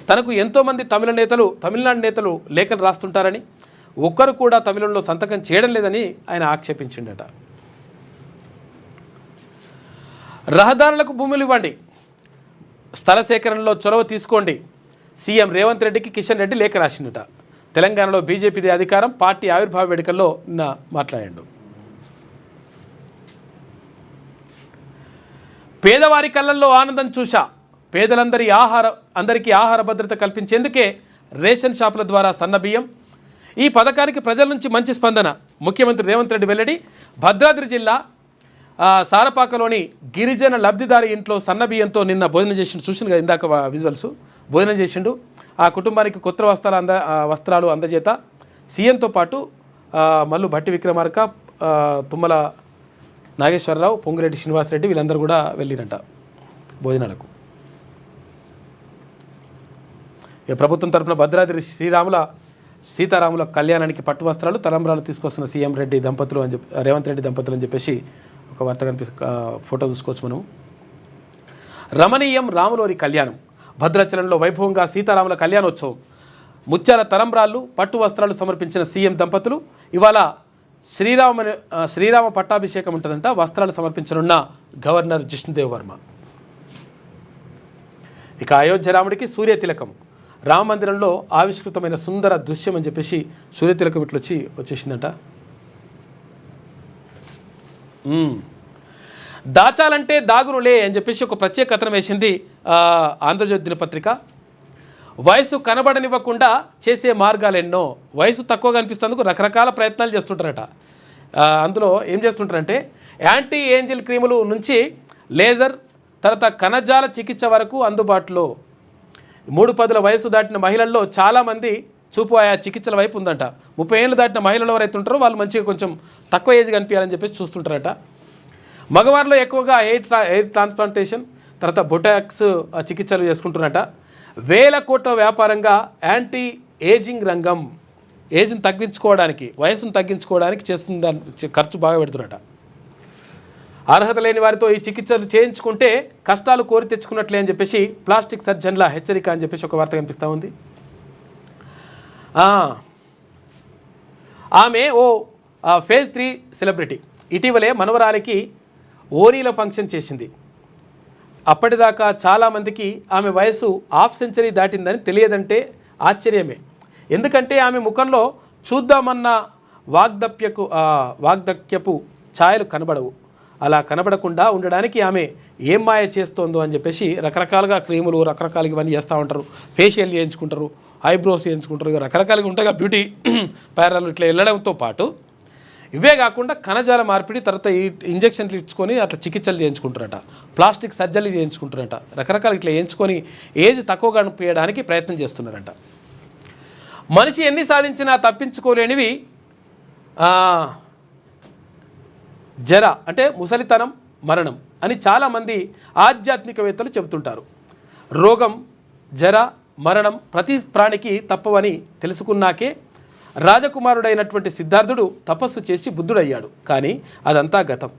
తనకు ఎంతోమంది తమిళనాడు నేతలు లేఖలు రాస్తుంటారని, ఒక్కరు కూడా తమిళంలో సంతకం చేయడం లేదని ఆయన ఆక్షేపించిండట. రహదారులకు భూములు ఇవ్వండి, స్థల సేకరణలో చొరవ తీసుకోండి. సీఎం రేవంత్ రెడ్డికి కిషన్ రెడ్డి లేఖ రాసిండట. తెలంగాణలో బీజేపీది అధికారం, పార్టీ ఆవిర్భావ వేడుకల్లో నిన్న మాట్లాడాడు. పేదవారి కళ్ళల్లో ఆనందం చూశా. అందరికీ ఆహార భద్రత కల్పించేందుకే రేషన్ షాపుల ద్వారా సన్నబియ్యం. ఈ పథకానికి ప్రజల నుంచి మంచి స్పందన. ముఖ్యమంత్రి రేవంత్ రెడ్డి వెల్లడి. భద్రాద్రి జిల్లా సారపాకలోని గిరిజన లబ్ధిదారి ఇంట్లో సన్నబియ్యంతో నిన్న భోజనం చేసిండు. చూసిండు కదా ఇందాక విజువల్స్. భోజనం చేసిండు. ఆ కుటుంబానికి కొత్త వస్త్రాలు అందజేత సీఎంతో పాటు మల్లు భట్టి విక్రమార్క, తుమ్మల నాగేశ్వరరావు, పొంగిరెడ్డి శ్రీనివాసరెడ్డి వీళ్ళందరూ కూడా వెళ్ళిరంట భోజనాలకు. ఇక ప్రభుత్వం తరఫున భద్రాద్రి సీతారాముల కళ్యాణానికి పట్టు వస్త్రాలు, తలంబ్రాలు తీసుకొస్తున్న సీఎం రెడ్డి దంపతులు అని రేవంత్ రెడ్డి దంపతులు అని చెప్పేసి ఒక వార్త ఫోటో చూసుకోవచ్చు మనం. రమణీయం రాములోరి కళ్యాణం. భద్రాచలంలో వైభవంగా సీతారాముల కళ్యాణోత్సవం. ముత్యాల తలంబ్రాళ్ళు, పట్టు వస్త్రాలు సమర్పించిన సీఎం దంపతులు. ఇవాళ శ్రీరామ పట్టాభిషేకం ఉంటుందంట. వస్త్రాలు సమర్పించనున్న గవర్నర్ జిష్ణుదేవ్ వర్మ. ఇక అయోధ్య రాముడికి సూర్యతిలకం. రామ మందిరంలో ఆవిష్కృతమైన సుందర దృశ్యం అని చెప్పేసి సూర్యతిలకం ఇట్లా వచ్చేసిందంట. దాచాలంటే దాగునులే అని చెప్పేసి ఒక ప్రత్యేక కథనం వేసింది ఆంధ్రజ్యోతి దినపత్రిక. వయసు కనబడనివ్వకుండా చేసే మార్గాలు ఎన్నో. వయసు తక్కువగా అనిపిస్తేందుకు రకరకాల ప్రయత్నాలు చేస్తుంటారట. అందులో ఏం చేస్తుంటారంటే యాంటీ ఏంజిల్ క్రీములు నుంచి లేజర్, తర్వాత కణజాల చికిత్స వరకు అందుబాటులో. 3-10 వయసు దాటిన మహిళల్లో చాలామంది చూపు ఆయా చికిత్సల వైపు ఉందంట. 30 ఏళ్ళు దాటిన మహిళలు ఎవరైతే ఉంటారో వాళ్ళు మంచిగా కొంచెం తక్కువ ఏజ్ కనిపించాలని చెప్పేసి చూస్తుంటారట. మగవారిలో ఎక్కువగా ఎయిర్ ట్రాన్స్ప్లాంటేషన్, తర్వాత బొటాక్స్ చికిత్సలు చేసుకుంటున్నట. 1000 కోట్ల వ్యాపారంగా యాంటీ ఏజింగ్ రంగం. ఏజ్ని తగ్గించుకోవడానికి, వయసును తగ్గించుకోవడానికి చేస్తున్న ఖర్చు బాగా పెడుతున్నట. అర్హత లేని వారితో ఈ చికిత్సలు చేయించుకుంటే కష్టాలు కోరి తెచ్చుకున్నట్లే అని చెప్పేసి ప్లాస్టిక్ సర్జన్ల హెచ్చరిక అని చెప్పేసి ఒక వార్త కనిపిస్తూ ఉంది. ఆమె ఓ ఫేజ్ 3 సెలబ్రిటీ. ఇటీవలే మనవరాలికి ఓనీల ఫంక్షన్ చేసింది. అప్పటిదాకా చాలామందికి ఆమె వయసు హాఫ్ సెంచరీ దాటిందని తెలియదంటే ఆశ్చర్యమే. ఎందుకంటే ఆమె ముఖంలో చూద్దామన్న వాగ్దక్యపు ఛాయలు కనబడవు. అలా కనబడకుండా ఉండడానికి ఆమె ఏం మాయ చేస్తోందో అని చెప్పేసి రకరకాలుగా క్రీములు రకరకాలుగా ఇవన్నీ చేస్తూ ఉంటారు. ఫేషియల్ చేయించుకుంటారు, ఐబ్రోస్ చేయించుకుంటారు, రకరకాలుగా ఉంటాయి బ్యూటీ పార్లర్లు ఇట్లా వెళ్ళడంతో పాటు ఇవే కాకుండా కణజాల మార్పిడి, తర్వాత ఈ ఇంజక్షన్లు ఇచ్చుకొని అట్లా చికిత్సలు చేయించుకుంటారట, ప్లాస్టిక్ సర్జరీ చేయించుకుంటారట, రకరకాలు ఇట్లా చేయించుకొని ఏజ్ తక్కువ కనిపించడానికి ప్రయత్నం చేస్తున్నారట. మనిషి ఎన్ని సాధించినా తప్పించుకోలేనివి జర అంటే ముసలితనం, మరణం అని చాలామంది ఆధ్యాత్మికవేత్తలు చెబుతుంటారు. రోగం, జర, మరణం ప్రతి ప్రాణికి తప్పవని తెలుసుకున్నాకే రాజకుమారుడైనటువంటి సిద్ధార్థుడు తపస్సు చేసి బుద్ధుడయ్యాడు. కానీ అదంతా గతం.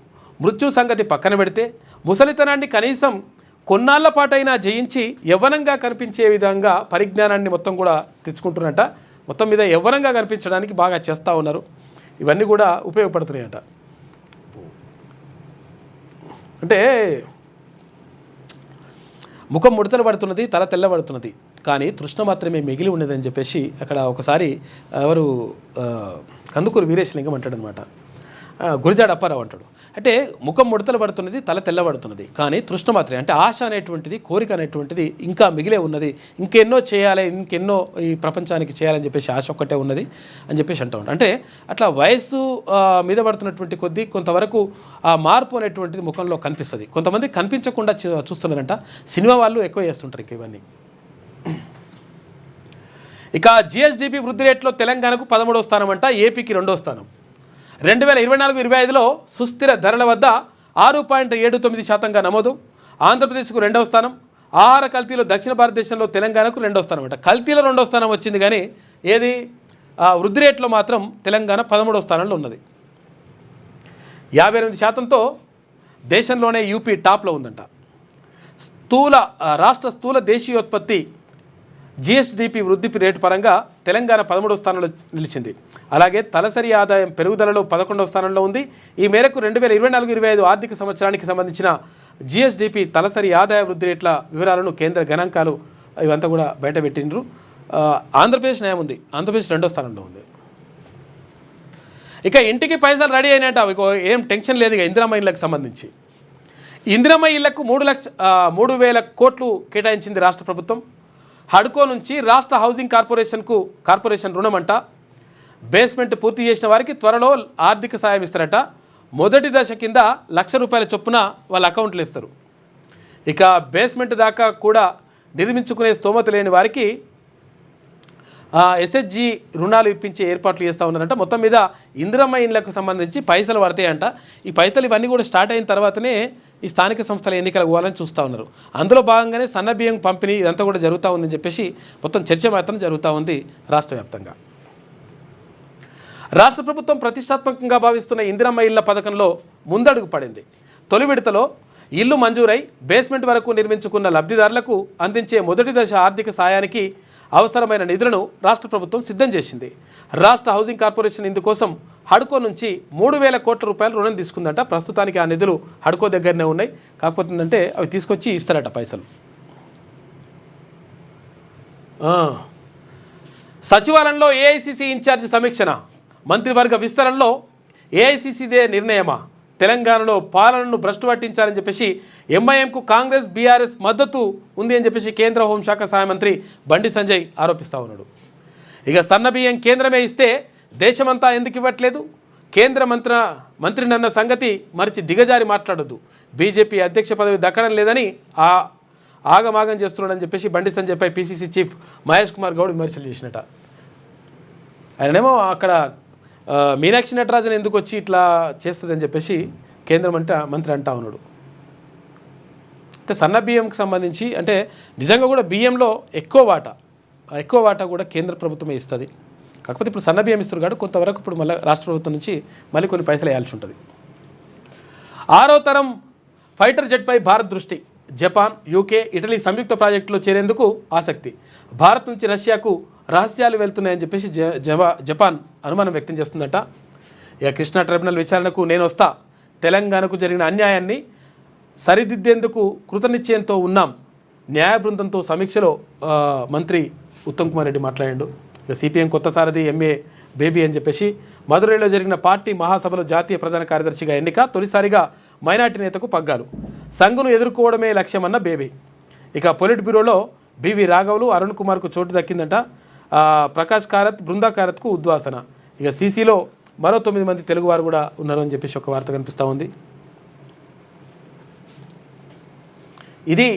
మృత్యు సంగతి పక్కన పెడితే ముసలితనాన్ని కనీసం కొన్నాళ్ల పాటైనా జయించి యవ్వనంగా కనిపించే విధంగా పరిజ్ఞానాన్ని మొత్తం కూడా తెచ్చుకుంటున్నట. మొత్తం మీద యవ్వనంగా కనిపించడానికి బాగా చేస్తూ ఉన్నారు. ఇవన్నీ కూడా ఉపయోగపడుతున్నాయట. అంటే ముఖం ముడతలు పడుతున్నది, తల తెల్లబడుతున్నది, కానీ తృష్ణ మాత్రమే మిగిలి ఉన్నదని చెప్పేసి అక్కడ ఒకసారి ఎవరు కందుకూరు వీరేశలింగం అంటాడనమాట. గురిజాడ అప్పారావు అంటాడు. అంటే ముఖం ముడతలు పడుతున్నది, తల తెల్లబడుతున్నది, కానీ తృష్ణ మాత్రమే అంటే ఆశ అనేటువంటిది, కోరిక అనేటువంటిది ఇంకా మిగిలే ఉన్నది. ఇంకెన్నో చేయాలి, ఇంకెన్నో ఈ ప్రపంచానికి చేయాలని చెప్పేసి ఆశ ఒక్కటే ఉన్నది అని చెప్పేసి అంటూ ఉంటాడు. అంటే అట్లా వయస్సు మీద పడుతున్నటువంటి కొద్దీ కొంతవరకు ఆ మార్పు అనేటువంటిది ముఖంలో కనిపిస్తుంది. కొంతమంది కనిపించకుండా చూస్తున్నారంట. సినిమా వాళ్ళు ఎక్కువ చేస్తుంటారు ఇక ఇవన్నీ. ఇక జిఎస్డిపి వృద్ధి రేట్లో తెలంగాణకు 13వ స్థానం అంట, ఏపీకి 2వ స్థానం. 2024-25లో సుస్థిర ధరల వద్ద 6.79% నమోదు. ఆంధ్రప్రదేశ్కు 2వ స్థానం. ఆహార కల్తీలో దక్షిణ భారతదేశంలో తెలంగాణకు 2వ స్థానం అంట. కల్తీలో 2వ స్థానం వచ్చింది, కానీ ఏది వృద్ధి రేట్లో మాత్రం తెలంగాణ 13వ స్థానంలో ఉన్నది. 58%తో దేశంలోనే యూపీ టాప్లో ఉందంట. రాష్ట్ర స్థూల దేశీయోత్పత్తి జిఎస్డిపి వృద్ధి రేటు పరంగా తెలంగాణ 13వ స్థానంలో నిలిచింది. అలాగే తలసరి ఆదాయం పెరుగుదలలో 11వ స్థానంలో ఉంది. ఈ మేరకు 2024-25 ఆర్థిక సంవత్సరానికి సంబంధించిన జిఎస్డిపి తలసరి ఆదాయ వృద్ధి రేట్ల వివరాలను కేంద్ర గణాంకాలు ఇవంతా కూడా బయటపెట్టిండ్రు. ఆంధ్రప్రదేశ్ న్యాయం ఉంది, ఆంధ్రప్రదేశ్ 2వ స్థానంలో ఉంది. ఇక ఇంటికి పైసలు రెడీ అయినట్ట, ఏం టెన్షన్ లేదు. ఇక ఇందిరమ్మ ఇళ్ళకి సంబంధించి ఇందిరమ్మ ఇళ్లకు 3,000 కోట్లు కేటాయించింది రాష్ట్ర ప్రభుత్వం. హడ్కో నుంచి రాష్ట్ర హౌసింగ్ కార్పొరేషన్ రుణం అంట. బేస్మెంట్ పూర్తి చేసిన వారికి త్వరలో ఆర్థిక సాయం ఇస్తారట. మొదటి దశ కింద ₹1,00,000 చొప్పున వాళ్ళ అకౌంట్లు ఇస్తారు. ఇక బేస్మెంట్ దాకా కూడా నిర్మించుకునే స్తోమత లేని వారికి ఎస్హెచ్జి రుణాలు ఇప్పించే ఏర్పాట్లు చేస్తూ ఉన్నారంట. మొత్తం మీద ఇందిరమ్మ ఇండ్లకు సంబంధించి పైసలు పడతాయంట. ఈ పైసలు ఇవన్నీ కూడా స్టార్ట్ అయిన తర్వాతనే ఈ స్థానిక సంస్థల ఎన్నికలు పోవాలని చూస్తూ ఉన్నారు. అందులో భాగంగానే సన్నబియ్యం పంపిణీ ఇదంతా కూడా జరుగుతూ ఉందని చెప్పేసి మొత్తం చర్చ మాత్రం జరుగుతూ ఉంది రాష్ట్ర వ్యాప్తంగా. రాష్ట్ర ప్రభుత్వం ప్రతిష్టాత్మకంగా భావిస్తున్న ఇందిరమ్మ ఇళ్ల పథకంలో ముందడుగు పడింది. తొలి విడతలో ఇల్లు మంజూరై బేస్మెంట్ వరకు నిర్మించుకున్న లబ్ధిదారులకు అందించే మొదటి దశ ఆర్థిక సాయానికి అవసరమైన నిధులను రాష్ట్ర ప్రభుత్వం సిద్ధం చేసింది. రాష్ట్ర హౌసింగ్ కార్పొరేషన్ ఇందుకోసం హడ్కో నుంచి 3,000 కోట్ల రూపాయలు రుణం తీసుకుందట. ప్రస్తుతానికి ఆ నిధులు హడ్కో దగ్గరనే ఉన్నాయి. కాకపోతే ఏంటంటే అవి తీసుకొచ్చి ఇస్తారట పైసలు. సచివాలయంలో ఏఐసిసి ఇన్ఛార్జి సమీక్షణ. మంత్రివర్గ విస్తరణలో ఏఐసిసిదే నిర్ణయమా? తెలంగాణలో పాలనను భ్రష్టు పట్టించాలని చెప్పేసి ఎంఐఎంకు కాంగ్రెస్, బీఆర్ఎస్ మద్దతు ఉంది అని చెప్పేసి కేంద్ర హోంశాఖ సహాయ మంత్రి బండి సంజయ్ ఆరోపిస్తూ ఉన్నాడు. ఇక సన్నబియ్యం కేంద్రమే ఇస్తే దేశమంతా ఎందుకు ఇవ్వట్లేదు? కేంద్ర మంత్రినన్న సంగతి మరిచి దిగజారి మాట్లాడొద్దు. బీజేపీ అధ్యక్ష పదవి దక్కడం లేదని ఆగమాగం చేస్తున్నాడని చెప్పేసి బండి సంజయ్పై పీసీసీ చీఫ్ మహేష్ కుమార్ గౌడ్ విమర్శలు చేసినట. ఆయనేమో అక్కడ మీనాక్షి నటరాజన్ ఎందుకు వచ్చి ఇట్లా చేస్తుందని చెప్పేసి కేంద్ర మంత్రి అంటా ఉన్నాడు. అయితే సన్న బియ్యంకి సంబంధించి అంటే నిజంగా కూడా బియ్యంలో ఎక్కువ వాటా కూడా కేంద్ర ప్రభుత్వమే ఇస్తుంది. కాకపోతే ఇప్పుడు సన్న బియ్యం ఇస్తారు కాబట్టి కొంతవరకు ఇప్పుడు మళ్ళీ రాష్ట్ర ప్రభుత్వం నుంచి మళ్ళీ కొన్ని పైసలు వేయాల్సి ఉంటుంది. 6వ తరం ఫైటర్ జెట్పై భారత్ దృష్టి. జపాన్, యూకే, ఇటలీ సంయుక్త ప్రాజెక్టులో చేరేందుకు ఆసక్తి. భారత్ నుంచి రష్యాకు రహస్యాలు వెళ్తున్నాయని చెప్పేసి జపాన్ అనుమానం వ్యక్తం చేస్తుందట. ఇక కృష్ణా ట్రిబ్యునల్ విచారణకు నేను వస్తా, తెలంగాణకు జరిగిన అన్యాయాన్ని సరిదిద్దేందుకు కృతనిశ్చయంతో ఉన్నాం. న్యాయ బృందంతో సమీక్షలో మంత్రి ఉత్తమ్ కుమార్ రెడ్డి మాట్లాడాడు. ఇక సిపిఎం కొత్త సారథి ఎంఏ బేబీ అని చెప్పేసి మదురైలో జరిగిన పార్టీ మహాసభలో జాతీయ ప్రధాన కార్యదర్శిగా ఎన్నిక, తొలిసారిగా మైనార్టీ నేతకు పగ్గాలు, సంఘును ఎదుర్కోవడమే లక్ష్యమన్న బేబీ. ఇక పొలిట్ బ్యూరోలో బివి రాఘవులు, అరుణ్ కుమార్కు చోటు దక్కిందంట. ప్రకాష్ కారత్, బృందా కారత్కు ఉద్వాసన. ఇక సీసీలో మరో 9 మంది తెలుగువారు కూడా ఉన్నారు అని చెప్పేసి ఒక వార్త కనిపిస్తూ ఉంది. ఇది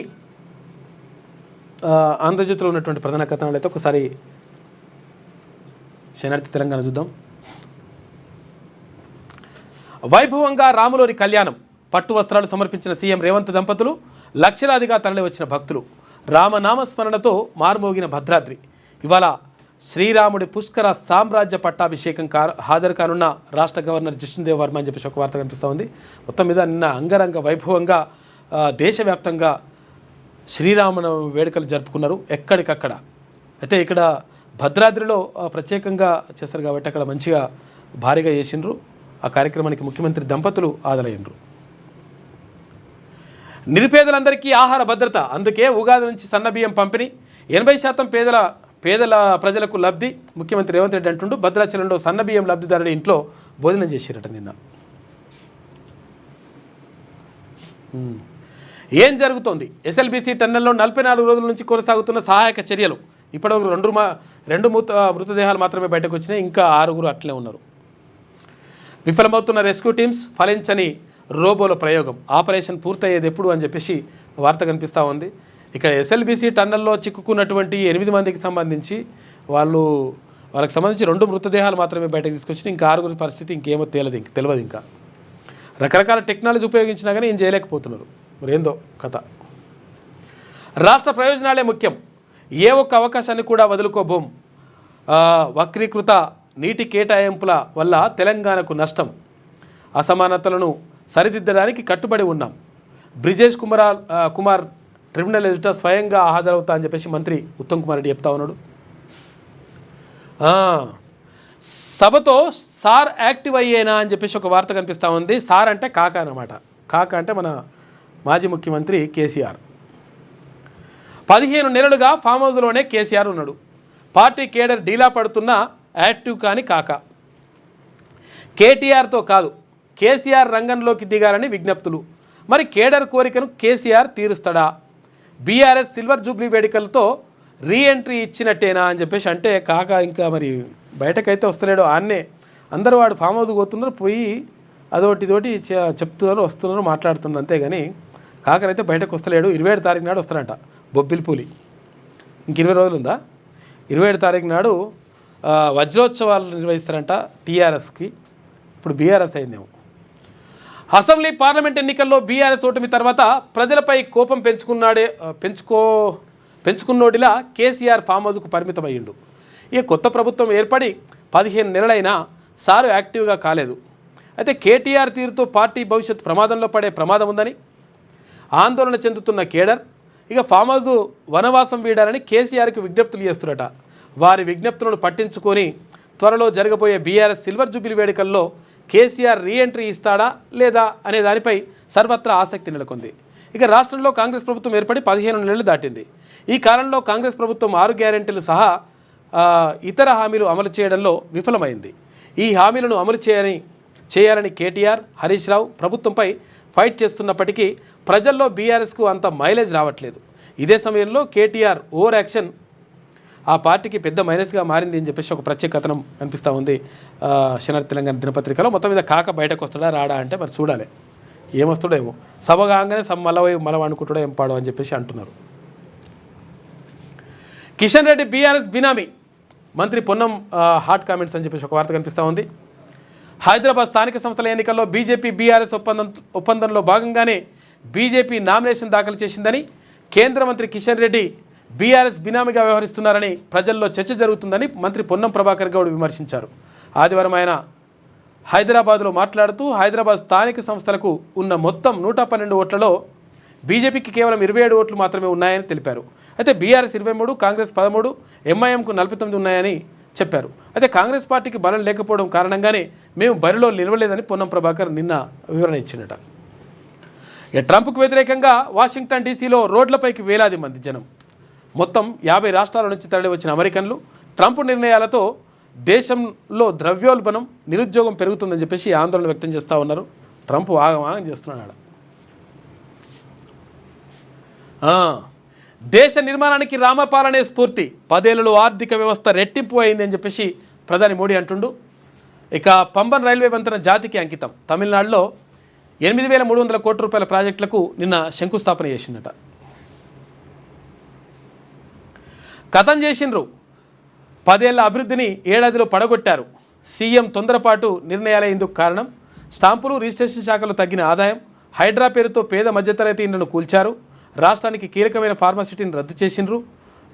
ఆంధ్రజ్యోతిలో ఉన్నటువంటి ప్రధాన కథనాలు. అయితే ఒకసారి శనార్థి తెలంగాణ చూద్దాం. వైభవంగా రాములోరి కళ్యాణం, పట్టు వస్త్రాలు సమర్పించిన సీఎం రేవంత్ దంపతులు, లక్షలాదిగా తరలి వచ్చిన భక్తులు, రామనామస్మరణతో మారుమోగిన భద్రాద్రి. ఇవాళ శ్రీరాముడి పుష్కర సామ్రాజ్య పట్టాభిషేకం హాజరు కానున్న రాష్ట్ర గవర్నర్ జిష్ణుదేవ్ వర్మ అని చెప్పేసి ఒక వార్త కనిపిస్తూ ఉంది. మొత్తం మీద నిన్న అంగరంగ వైభవంగా దేశవ్యాప్తంగా శ్రీరామనవమి వేడుకలు జరుపుకున్నారు ఎక్కడికక్కడ. అయితే ఇక్కడ భద్రాద్రిలో ప్రత్యేకంగా చేస్తారు కాబట్టి అక్కడ మంచిగా భారీగా చేసిండ్రు. ఆ కార్యక్రమానికి ముఖ్యమంత్రి దంపతులు హాజరయ్యిండ్రు. నిరుపేదలందరికీ ఆహార భద్రత, అందుకే ఉగాది నుంచి సన్నబియ్యం పంపిణీ, 80% పేదల ప్రజలకు లబ్ధి. ముఖ్యమంత్రి రేవంత్ రెడ్డి అంటుండు. భద్రాచలంలో సన్నబియ్యం లబ్ధిదారుడి ఇంట్లో భోజనం చేసిరట నిన్న. ఏం జరుగుతోంది? ఎస్ఎల్బీసీ టన్నెల్లో 44 రోజుల నుంచి కొనసాగుతున్న సహాయక చర్యలు. ఇప్పటివరకు 2 మృతదేహాలు మాత్రమే బయటకు వచ్చినాయి. ఇంకా 6 అట్లే ఉన్నారు. విఫలమవుతున్న రెస్క్యూ టీమ్స్, ఫలించని రోబోల ప్రయోగం. ఆపరేషన్ పూర్తయ్యేది ఎప్పుడు అని చెప్పేసి వార్త కనిపిస్తూ ఉంది. ఇక్కడ ఎస్ఎల్బీసీ టన్నెల్లో చిక్కుకున్నటువంటి 8 మందికి సంబంధించి వాళ్ళకి సంబంధించి 2 మృతదేహాలు మాత్రమే బయటకు తీసుకొచ్చి ఇంకా 6 పరిస్థితి ఇంకేమో తెలియదు. ఇంకా రకరకాల టెక్నాలజీ ఉపయోగించినా కానీ ఏం చేయలేకపోతున్నారు. మరి ఏందో కథ. రాష్ట్ర ప్రయోజనాలే ముఖ్యం, ఏ ఒక్క అవకాశాన్ని కూడా వదులుకోబోం. వక్రీకృత నీటి కేటాయింపుల వల్ల తెలంగాణకు నష్టం, అసమానతలను సరిదిద్దడానికి కట్టుబడి ఉన్నాం. బ్రిజేష్ కుమార్ ట్రిబ్యునల్ ఎదుట స్వయంగా హాజరవుతా అని చెప్పేసి మంత్రి ఉత్తమ్ కుమార్ రెడ్డి చెప్తా ఉన్నాడు. సభతో సార్ యాక్టివ్ అయ్యేనా అని చెప్పేసి ఒక వార్త కనిపిస్తూ ఉంది. సార్ అంటే కాక అన్నమాట. కాక అంటే మన మాజీ ముఖ్యమంత్రి కేసీఆర్. 15 నెలలుగా ఫామ్ హౌస్లోనే కేసీఆర్ ఉన్నాడు. పార్టీ కేడర్ డీలా పడుతున్నా యాక్టివ్ కాని కాక. కేటీఆర్తో కాదు, కేసీఆర్ రంగంలోకి దిగాలని విజ్ఞప్తులు. మరి కేడర్ కోరికను కేసీఆర్ తీరుస్తాడా? బీఆర్ఎస్ సిల్వర్ జూబ్లీ వేడుకలతో రీఎంట్రీ ఇచ్చినట్టేనా అని చెప్పేసి అంటే కాక ఇంకా మరి బయటకైతే వస్తలేడు. ఆన్నే అందరూ వాడు ఫామ్ హౌస్ పోతున్నారు, పోయి అదొకటి చెప్తున్నారు, వస్తున్నారు, మాట్లాడుతున్నారు. అంతేగాని కాకనైతే బయటకు వస్తలేడు. 27 తారీఖు నాడు వస్తారంట బొబ్బిలిపూలి. ఇంక 20 రోజులు ఉందా? 27 తారీఖు నాడు వజ్రోత్సవాలు నిర్వహిస్తారంట టీఆర్ఎస్కి. ఇప్పుడు బీఆర్ఎస్ అయిందేమో. అసెంబ్లీ పార్లమెంట్ ఎన్నికల్లో బీఆర్ఎస్ ఓటమి తర్వాత ప్రజలపై కోపం పెంచుకున్నోడిలా కేసీఆర్ ఫామ్ హౌస్కు పరిమితం అయ్యిండు. ఇక కొత్త ప్రభుత్వం ఏర్పడి 15 నెలలైనా సారు యాక్టివ్గా కాలేదు. అయితే కేటీఆర్ తీరుతో పార్టీ భవిష్యత్ ప్రమాదంలో పడే ప్రమాదం ఉందని ఆందోళన చెందుతున్న కేడర్ ఇక ఫామ్ హౌస్ వనవాసం వీడాలని కేసీఆర్కి విజ్ఞప్తులు చేస్తున్నట. వారి విజ్ఞప్తులను పట్టించుకొని త్వరలో జరగబోయే బీఆర్ఎస్ సిల్వర్ జూబ్లీ వేడుకల్లో కేసీఆర్ రీఎంట్రీ ఇస్తాడా లేదా అనే దానిపై సర్వత్రా ఆసక్తి నెలకొంది. ఇక రాష్ట్రంలో కాంగ్రెస్ ప్రభుత్వం ఏర్పడి 15 నెలలు దాటింది. ఈ కాలంలో కాంగ్రెస్ ప్రభుత్వం 6 గ్యారెంటీలు సహా ఇతర హామీలు అమలు చేయడంలో విఫలమైంది. ఈ హామీలను అమలు చేయాలని కేటీఆర్, హరీష్ రావు ప్రభుత్వంపై ఫైట్ చేస్తున్నప్పటికీ ప్రజల్లో బీఆర్ఎస్కు అంత మైలేజ్ రావట్లేదు. ఇదే సమయంలో కేటీఆర్ ఓవర్ యాక్షన్ ఆ పార్టీకి పెద్ద మైనస్గా మారింది అని చెప్పేసి ఒక ప్రత్యేక కథనం కనిపిస్తూ ఉంది శనార్థి తెలంగాణ దినపత్రికలో. మొత్తం మీద కాక బయటకు వస్తాడా రాడా అంటే మరి చూడాలి, ఏమొస్తాడో ఏమో. సభ కాగానే మళ్ళీ అనుకుంటాడో ఏం పాడో అని చెప్పేసి అంటున్నారు. కిషన్ రెడ్డి బీఆర్ఎస్ బినామీ, మంత్రి పొన్నం హాట్ కామెంట్స్ అని చెప్పేసి ఒక వార్త కనిపిస్తూ ఉంది. హైదరాబాద్ స్థానిక సంస్థల ఎన్నికల్లో బీజేపీ బీఆర్ఎస్ ఒప్పందంలో భాగంగానే బీజేపీ నామినేషన్ దాఖలు చేసిందని, కేంద్ర మంత్రి కిషన్ రెడ్డి బీఆర్ఎస్ బినామీగా వ్యవహరిస్తున్నారని ప్రజల్లో చర్చ జరుగుతుందని మంత్రి పొన్నం ప్రభాకర్ గౌడ్ విమర్శించారు. ఆదివారం ఆయన హైదరాబాద్లో మాట్లాడుతూ హైదరాబాద్ స్థానిక సంస్థలకు ఉన్న మొత్తం 112 ఓట్లలో బీజేపీకి కేవలం 27 ఓట్లు మాత్రమే ఉన్నాయని తెలిపారు. అయితే బీఆర్ఎస్ 23, కాంగ్రెస్ 13, ఎంఐఎంకు 49 ఉన్నాయని చెప్పారు. అయితే కాంగ్రెస్ పార్టీకి బలం లేకపోవడం కారణంగానే మేము బరిలో నిలవలేదని పొన్నం ప్రభాకర్ నిన్న వివరణ ఇచ్చినట. ఇక ట్రంప్కు వ్యతిరేకంగా వాషింగ్టన్ డీసీలో రోడ్లపైకి వేలాది మంది జనం. మొత్తం 50 రాష్ట్రాల నుంచి తరలి వచ్చిన అమెరికన్లు ట్రంప్ నిర్ణయాలతో దేశంలో ద్రవ్యోల్బణం, నిరుద్యోగం పెరుగుతుందని చెప్పేసి ఆందోళన వ్యక్తం చేస్తూ ఉన్నారు. ట్రంప్ ఆగమాగం చేస్తున్నాడు. దేశ నిర్మాణానికి రామపాలనే స్ఫూర్తి, 10 ఏళ్లలో ఆర్థిక వ్యవస్థ రెట్టింపు అయింది అని చెప్పేసి ప్రధాని మోడీ అంటుండు. ఇక పంబన్ రైల్వే వంతెన జాతికి అంకితం. తమిళనాడులో 8,300 కోట్ల రూపాయల ప్రాజెక్టులకు నిన్న శంకుస్థాపన చేసిందట. కథం చేసిండ్రు, 10 ఏళ్ల అభివృద్ధిని ఏడాదిలో పడగొట్టారు. సీఎం తొందరపాటు నిర్ణయాలే ఇందుకు కారణం. స్టాంపులు, రిజిస్ట్రేషన్ శాఖలు తగ్గిన ఆదాయం, హైడ్రా పేరుతో పేద మధ్యతరగతి ఇండ్లను కూల్చారు. రాష్ట్రానికి కీలకమైన ఫార్మాసిటీని రద్దు చేసిండ్రు.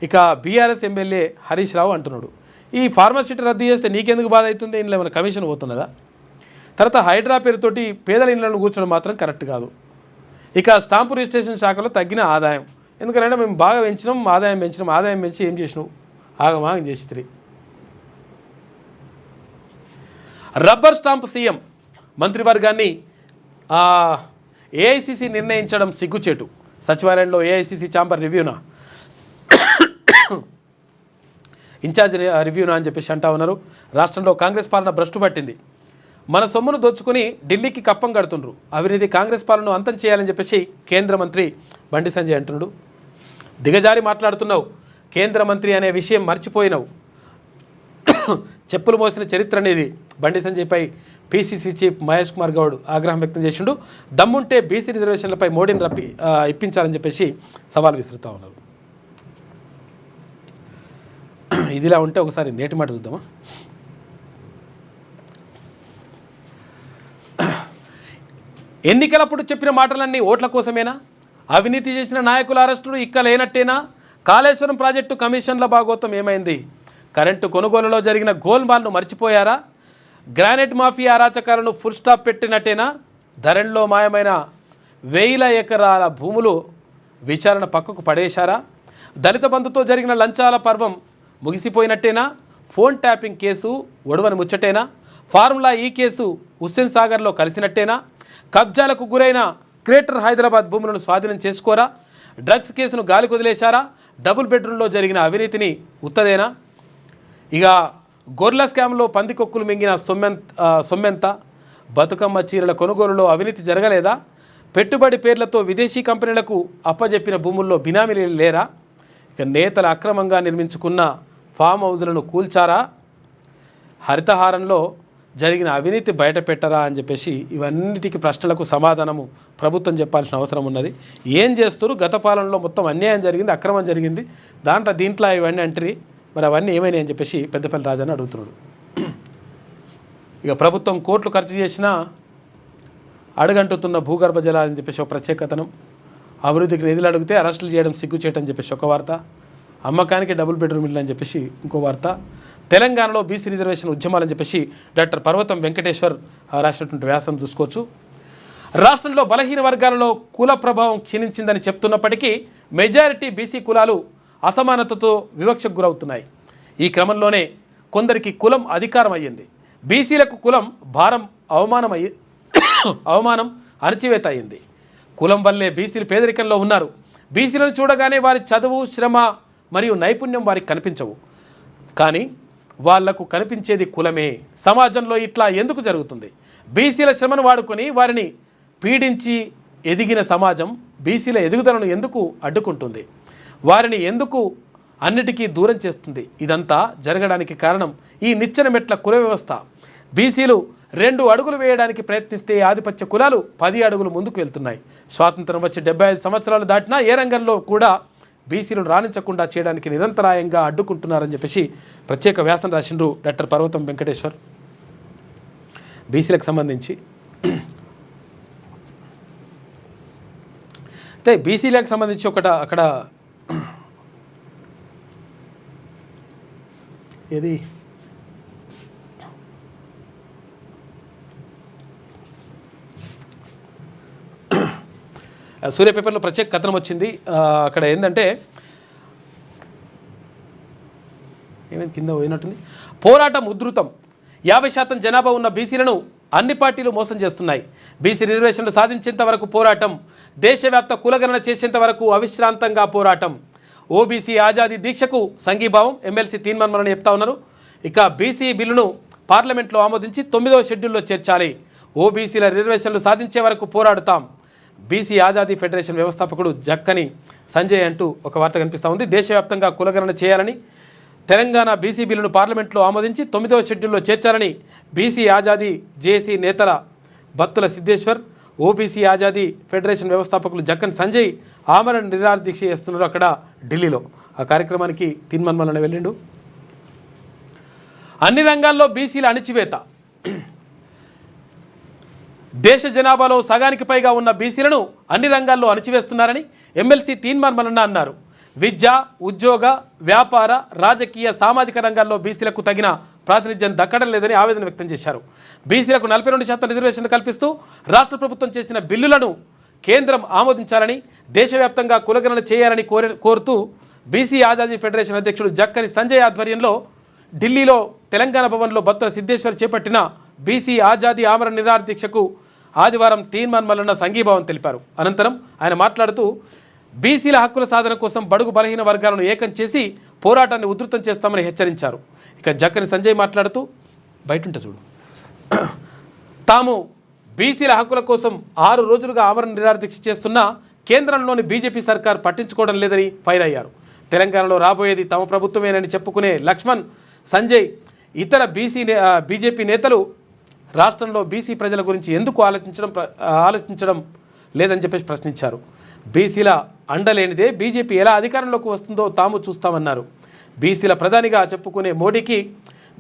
ఇక బీఆర్ఎస్ ఎమ్మెల్యే హరీష్ రావు అంటున్నాడు, ఈ ఫార్మాసిటీ రద్దు చేస్తే నీకెందుకు బాధ అవుతుంది, ఇంట్లో ఏమైనా కమిషన్ పోతున్నదా? తర్వాత హైడ్రా పేరుతోటి పేదల ఇండ్లను కూర్చోడం మాత్రం కరెక్ట్ కాదు. ఇక స్టాంపు రిజిస్ట్రేషన్ శాఖలో తగ్గిన ఆదాయం, ఎందుకంటే మేము బాగా పెంచినాం, ఆదాయం పెంచి ఏం చేసినావు, ఆగమాగం చేసి. రబ్బర్ స్టాంప్ సీఎం మంత్రివర్గాన్ని ఏఐసిసి నిర్ణయించడం సిగ్గుచేటు. సచివాలయంలో ఏఐసిసి ఛాంబర్ రివ్యూనా, ఇన్ఛార్జ్ రివ్యూనా అని చెప్పేసి అంటా ఉన్నారు. రాష్ట్రంలో కాంగ్రెస్ పాలన భ్రష్టు పట్టింది. మన సొమ్మును దోచుకుని ఢిల్లీకి కప్పం కడుతుండ్రు. అవినీతి కాంగ్రెస్ పాలనను అంతం చేయాలని చెప్పేసి కేంద్ర మంత్రి బండి సంజయ్ అంటున్నాడు. దిగజారి మాట్లాడుతున్నావు, కేంద్ర మంత్రి అనే విషయం మర్చిపోయినావు, చెప్పులు మోసిన చరిత్ర అనేది. బండి సంజయ్పై పీసీసీ చీఫ్ మహేష్ కుమార్ గౌడ్ ఆగ్రహం వ్యక్తం చేసిండు. దమ్ముంటే బీసీ రిజర్వేషన్లపై మోడీని ఇప్పించాలని చెప్పేసి సవాల్ విసురుతూ ఉన్నారు. ఇదిలా ఉంటే ఒకసారి నేటి మాట చూద్దామా. ఎన్నికలప్పుడు చెప్పిన మాటలన్నీ ఓట్ల కోసమేనా? అవినీతి చేసిన నాయకుల అరెస్టులు ఇక్క లేనట్టేనా? కాళేశ్వరం ప్రాజెక్టు కమిషన్ల భాగోతం ఏమైంది? కరెంటు కొనుగోలులో జరిగిన గోల్మాల్ను మర్చిపోయారా? గ్రానైట్ మాఫియా అరాచకాలను ఫుల్ స్టాప్ పెట్టినట్టేనా? ధరణిలో మాయమైన 1000 ఎకరాల భూములు విచారణ పక్కకు పడేశారా? దళిత బంధుతో జరిగిన లంచాల పర్వం ముగిసిపోయినట్టేనా? ఫోన్ ట్యాపింగ్ కేసు ఒడవని ముచ్చటేనా? ఫార్ములా ఈ కేసు హుస్సేన్ సాగర్లో కలిసినట్టేనా? కబ్జాలకు గురైన గ్రేటర్ హైదరాబాద్ భూములను స్వాధీనం చేసుకోరా? డ్రగ్స్ కేసును గాలికి వదిలేశారా? డబుల్ బెడ్రూమ్లో జరిగిన అవినీతిని ఉత్తదేనా? ఇక గొర్రెల స్కామ్లో పందికొక్కులు మింగిన సొమ్మెంత? బతుకమ్మ చీరల కొనుగోలులో అవినీతి జరగలేదా? పెట్టుబడి పేర్లతో విదేశీ కంపెనీలకు అప్పజెప్పిన భూముల్లో బినామీలు లేరా? ఇక నేతలు అక్రమంగా నిర్మించుకున్న ఫామ్ హౌజులను కూల్చారా? హరితహారంలో జరిగిన అవినీతి బయట పెట్టరా అని చెప్పేసి ఇవన్నిటికీ ప్రశ్నలకు సమాధానము ప్రభుత్వం చెప్పాల్సిన అవసరం ఉన్నది. ఏం చేస్తారు? గత పాలనలో మొత్తం అన్యాయం జరిగింది, అక్రమం జరిగింది, దీంట్లో ఇవన్నీ అంటారు, మరి అవన్నీ ఏమైనాయి అని చెప్పేసి పెద్దపల్లి రాజాని అడుగుతున్నాడు. ఇక ప్రభుత్వం కోట్లు ఖర్చు చేసినా అడుగంటుతున్న భూగర్భ జలాలని చెప్పేసి ఒక ప్రత్యేకతనం, అభివృద్ధికి నిధులు అడిగితే అరెస్టులు చేయడం సిగ్గుచేయటని చెప్పేసి ఒక వార్త, అమ్మకానికి డబుల్ బెడ్రూమ్ ఇల్లు అని చెప్పేసి ఇంకో వార్త, తెలంగాణలో బీసీ రిజర్వేషన్ ఉద్యమాలని చెప్పేసి డాక్టర్ పర్వతం వెంకటేశ్వర్ రాసినటువంటి వ్యాసం చూసుకోవచ్చు. రాష్ట్రంలో బలహీన వర్గాలలో కుల ప్రభావం క్షీణించిందని చెప్తున్నప్పటికీ మెజారిటీ బీసీ కులాలు అసమానతతో వివక్షకు గురవుతున్నాయి. ఈ క్రమంలోనే కొందరికి కులం అధికారం అయ్యింది. బీసీలకు కులం భారం, అవమానం, అణచివేత అయింది. కులం వల్లే బీసీలు పేదరికంలో ఉన్నారు. బీసీలను చూడగానే వారి చదువు, శ్రమ మరియు నైపుణ్యం వారికి కనిపించవు, కానీ వాళ్లకు కనిపించేది కులమే. సమాజంలో ఇట్లా ఎందుకు జరుగుతుంది? బీసీల శ్రమను వాడుకొని వారిని పీడించి ఎదిగిన సమాజం బీసీల ఎదుగుదలను ఎందుకు అడ్డుకుంటుంది? వారిని ఎందుకు అన్నిటికీ దూరం చేస్తుంది? ఇదంతా జరగడానికి కారణం ఈ నిచ్చెన మెట్ల కుల వ్యవస్థ. బీసీలు 2 అడుగులు వేయడానికి ప్రయత్నిస్తే ఆధిపత్య కులాలు 10 అడుగులు ముందుకు వెళ్తున్నాయి. స్వాతంత్రం వచ్చి 75 సంవత్సరాలు దాటినా ఏ రంగంలో కూడా బీసీలను రాణించకుండా చేయడానికి నిరంతరాయంగా అడ్డుకుంటున్నారని చెప్పేసి ప్రత్యేక వ్యాసం రాసిండ్రు డాక్టర్ పర్వతం వెంకటేశ్వర్ బీసీలకు సంబంధించి. అయితే బీసీలకు సంబంధించి అక్కడ ఏది సూర్య పేపర్లో ప్రత్యేక కథనం వచ్చింది. అక్కడ ఏంటంటే ఏమైంది కింద పోయినట్టుంది. పోరాటం ఉధృతం. 50% జనాభా ఉన్న బీసీలను అన్ని పార్టీలు మోసం చేస్తున్నాయి. బీసీ రిజర్వేషన్లు సాధించేంత వరకు పోరాటం, దేశవ్యాప్త కులగణన చేసేంత వరకు అవిశ్రాంతంగా పోరాటం. ఓబీసీ ఆజాదీ దీక్షకు సంఘీభావం ఎమ్మెల్సీ తీర్మానం చెప్తా ఉన్నారు. ఇక బీసీ బిల్లును పార్లమెంట్లో ఆమోదించి 9వ షెడ్యూల్లో చేర్చాలి. ఓబీసీల రిజర్వేషన్లు సాధించే వరకు పోరాడుతాం. బీసీ ఆజాదీ ఫెడరేషన్ వ్యవస్థాపకుడు జక్కని సంజయ్ అంటూ ఒక వార్త కనిపిస్తూ ఉంది. దేశవ్యాప్తంగా కులగణన చేయాలని, తెలంగాణ బీసీ బిల్లును పార్లమెంట్లో ఆమోదించి 9వ షెడ్యూల్లో చేర్చాలని బీసీ ఆజాదీ జేఏసీ నేతల బత్తుల సిద్ధేశ్వర్, ఓబీసీ ఆజాదీ ఫెడరేషన్ వ్యవస్థాపకులు జక్కని సంజయ్ ఆమరణ నిరాహార దీక్ష చేస్తున్నారు అక్కడ ఢిల్లీలో. ఆ కార్యక్రమానికి తీర్మానం వెళ్ళిండు. అన్ని రంగాల్లో బీసీల అణిచివేత. దేశ జనాభాలో సగానికి పైగా ఉన్న బీసీలను అన్ని రంగాల్లో అణిచివేస్తున్నారని ఎమ్మెల్సీ తీన్మాన్ మల్లన్న అన్నారు. విద్య, ఉద్యోగ, వ్యాపార, రాజకీయ, సామాజిక రంగాల్లో బీసీలకు తగిన ప్రాతినిధ్యం దక్కడం లేదని ఆవేదన వ్యక్తం చేశారు. బీసీలకు 42% రిజర్వేషన్లు కల్పిస్తూ రాష్ట్ర ప్రభుత్వం చేసిన బిల్లులను కేంద్రం ఆమోదించాలని, దేశవ్యాప్తంగా కులగణన చేయాలని కోరుతూ బీసీ ఆజాదీ ఫెడరేషన్ అధ్యక్షుడు జక్కని సంజయ్ ఆధ్వర్యంలో ఢిల్లీలో తెలంగాణ భవన్లో బత్తుల సిద్ధేశ్వర్ చేపట్టిన బీసీ ఆజాదీ ఆమరణ నిరాహార దీక్షకు ఆదివారం తీర్మాన్ మల్లన్న సంఘీభావం తెలిపారు. అనంతరం ఆయన మాట్లాడుతూ బీసీల హక్కుల సాధన కోసం బడుగు బలహీన వర్గాలను ఏకం చేసి పోరాటాన్ని ఉధృతం చేస్తామని హెచ్చరించారు. ఇక జక్కని సంజయ్ మాట్లాడుతూ బయటుంట చూడు తాము బీసీల హక్కుల కోసం 6 రోజులుగా ఆమరణ నిరాహార దీక్ష చేస్తున్నా కేంద్రంలోని బీజేపీ సర్కార్ పట్టించుకోవడం లేదని ఫైర్ అయ్యారు. తెలంగాణలో రాబోయేది తమ ప్రభుత్వమేనని చెప్పుకునే లక్ష్మణ్, సంజయ్, ఇతర బీజేపీ నేతలు రాష్ట్రంలో బీసీ ప్రజల గురించి ఎందుకు ఆలోచించడం లేదని చెప్పేసి ప్రశ్నించారు. బీసీల అండలేనిదే బీజేపీ ఎలా అధికారంలోకి వస్తుందో తాము చూస్తామన్నారు. బీసీల ప్రధానిగా చెప్పుకునే మోడీకి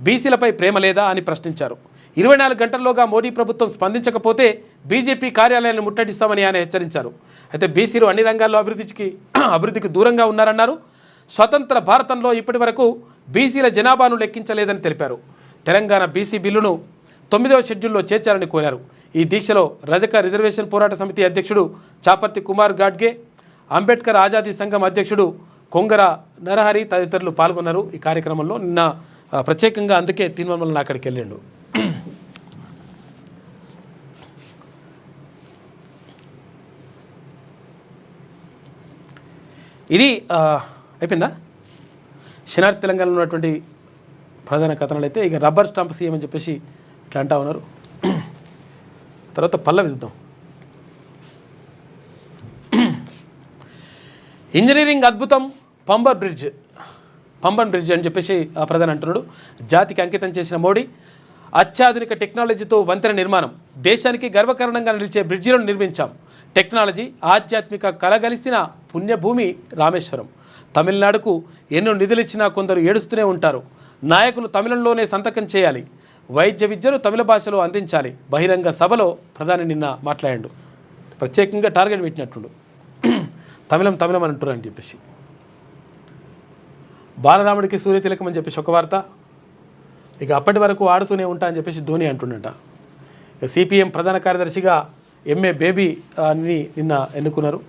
బీసీలపై ప్రేమ లేదా అని ప్రశ్నించారు. 24 గంటల్లోగా మోడీ ప్రభుత్వం స్పందించకపోతే బీజేపీ కార్యాలయాన్ని ముట్టడిస్తామని ఆయన హెచ్చరించారు. అయితే బీసీలు అన్ని రంగాల్లో అభివృద్ధికి దూరంగా ఉన్నారన్నారు. స్వతంత్ర భారతంలో ఇప్పటి వరకు బీసీల జనాభాను లెక్కించలేదని తెలిపారు. తెలంగాణ బీసీ బిల్లును 9వ షెడ్యూల్లో చేర్చాలని కోరారు. ఈ దీక్షలో రజక రిజర్వేషన్ పోరాట సమితి అధ్యక్షుడు చాపర్తి కుమార్ గాడ్గే, అంబేద్కర్ ఆజాదీ సంఘం అధ్యక్షుడు కొంగర నరహరి తదితరులు పాల్గొన్నారు. ఈ కార్యక్రమంలో నిన్న ప్రత్యేకంగా అందుకే తీర్మానం అక్కడికి వెళ్ళిండు. ఇది అయిపోయిందా? శనార్థి తెలంగాణలో ఉన్నటువంటి ప్రధాన కథనాలు అయితే ఇక రబ్బర్ స్టాంప్ సీఎం అని చెప్పేసి ఇట్లా అంటా ఉన్నారు. తర్వాత పల్లవి చూద్దాం. ఇంజనీరింగ్ అద్భుతం పంబన్ బ్రిడ్జ్ అని చెప్పేసి ఆ ప్రధాని అంటున్నాడు. జాతికి అంకితం చేసిన మోడీ అత్యాధునిక టెక్నాలజీతో వంతెన నిర్మాణం, దేశానికి గర్వకారణంగా నిలిచే బ్రిడ్జిలను నిర్మించాం. టెక్నాలజీ, ఆధ్యాత్మిక కలగలిసిన పుణ్యభూమి రామేశ్వరం. తమిళనాడుకు ఎన్నో నిధులిచ్చినా కొందరు ఏడుస్తూనే ఉంటారు. నాయకులు తమిళంలోనే సంతకం చేయాలి. వైద్య విద్యను తమిళ భాషలో అందించాలి. బహిరంగ సభలో ప్రధాని నిన్న మాట్లాడాడు. ప్రత్యేకంగా టార్గెట్ పెట్టినట్టు తమిళం అని అంటారు అని చెప్పేసి. బాలరాముడికి సూర్యతిలకం అని చెప్పేసి ఒక వార్త. ఇక అప్పటి వరకు ఆడుతూనే ఉంటా అని చెప్పేసి ధోని అంటున్నట. ఇక సిపిఎం ప్రధాన కార్యదర్శిగా ఎంఏ బేబీ అని నిన్న ఎన్నుకున్నారు.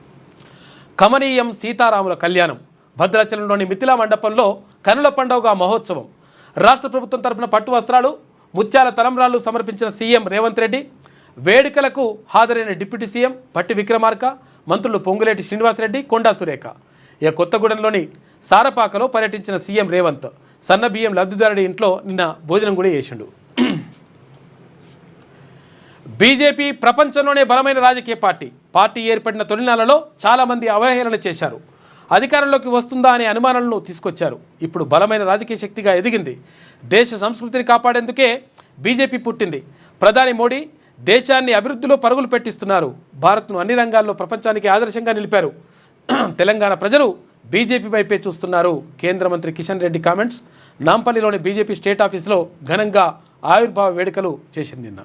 కమనీయం సీతారాముల కళ్యాణం. భద్రాచలంలోని మిథిలా మండపంలో కనుల పండుగ మహోత్సవం. రాష్ట్ర ప్రభుత్వం తరపున పట్టు వస్త్రాలు, ముత్యాల తలంబ్రాలు సమర్పించిన సీఎం రేవంత్ రెడ్డి. వేడుకలకు హాజరైన డిప్యూటీ సీఎం పట్టి విక్రమార్క, మంత్రులు పొంగులేటి శ్రీనివాసరెడ్డి, కొండా సురేఖ. ఇక కొత్తగూడెంలోని సారపాకలో పర్యటించిన సీఎం రేవంత్ సన్న బియ్యం లబ్ధిదారుడి ఇంట్లో నిన్న భోజనం కూడా చేసిండు. బీజేపీ ప్రపంచంలోనే బలమైన రాజకీయ పార్టీ ఏర్పడిన తొలినాళ్లలో చాలామంది అవహేళన చేశారు. అధికారంలోకి వస్తుందా అనే అనుమానాలను తీసుకొచ్చారు. ఇప్పుడు బలమైన రాజకీయ శక్తిగా ఎదిగింది. దేశ సంస్కృతిని కాపాడేందుకే బీజేపీ పుట్టింది. ప్రధాని మోడీ దేశాన్ని అభివృద్ధిలో పరుగులు పెట్టిస్తున్నారు. భారత్ను అన్ని రంగాల్లో ప్రపంచానికి ఆదర్శంగా నిలిపారు. తెలంగాణ ప్రజలు బీజేపీ వైపే చూస్తున్నారు. కేంద్ర మంత్రి కిషన్ రెడ్డి కామెంట్స్. నాంపల్లిలోని బీజేపీ స్టేట్ ఆఫీసులో ఘనంగా ఆవిర్భావ వేడుకలు చేసింది నిన్న.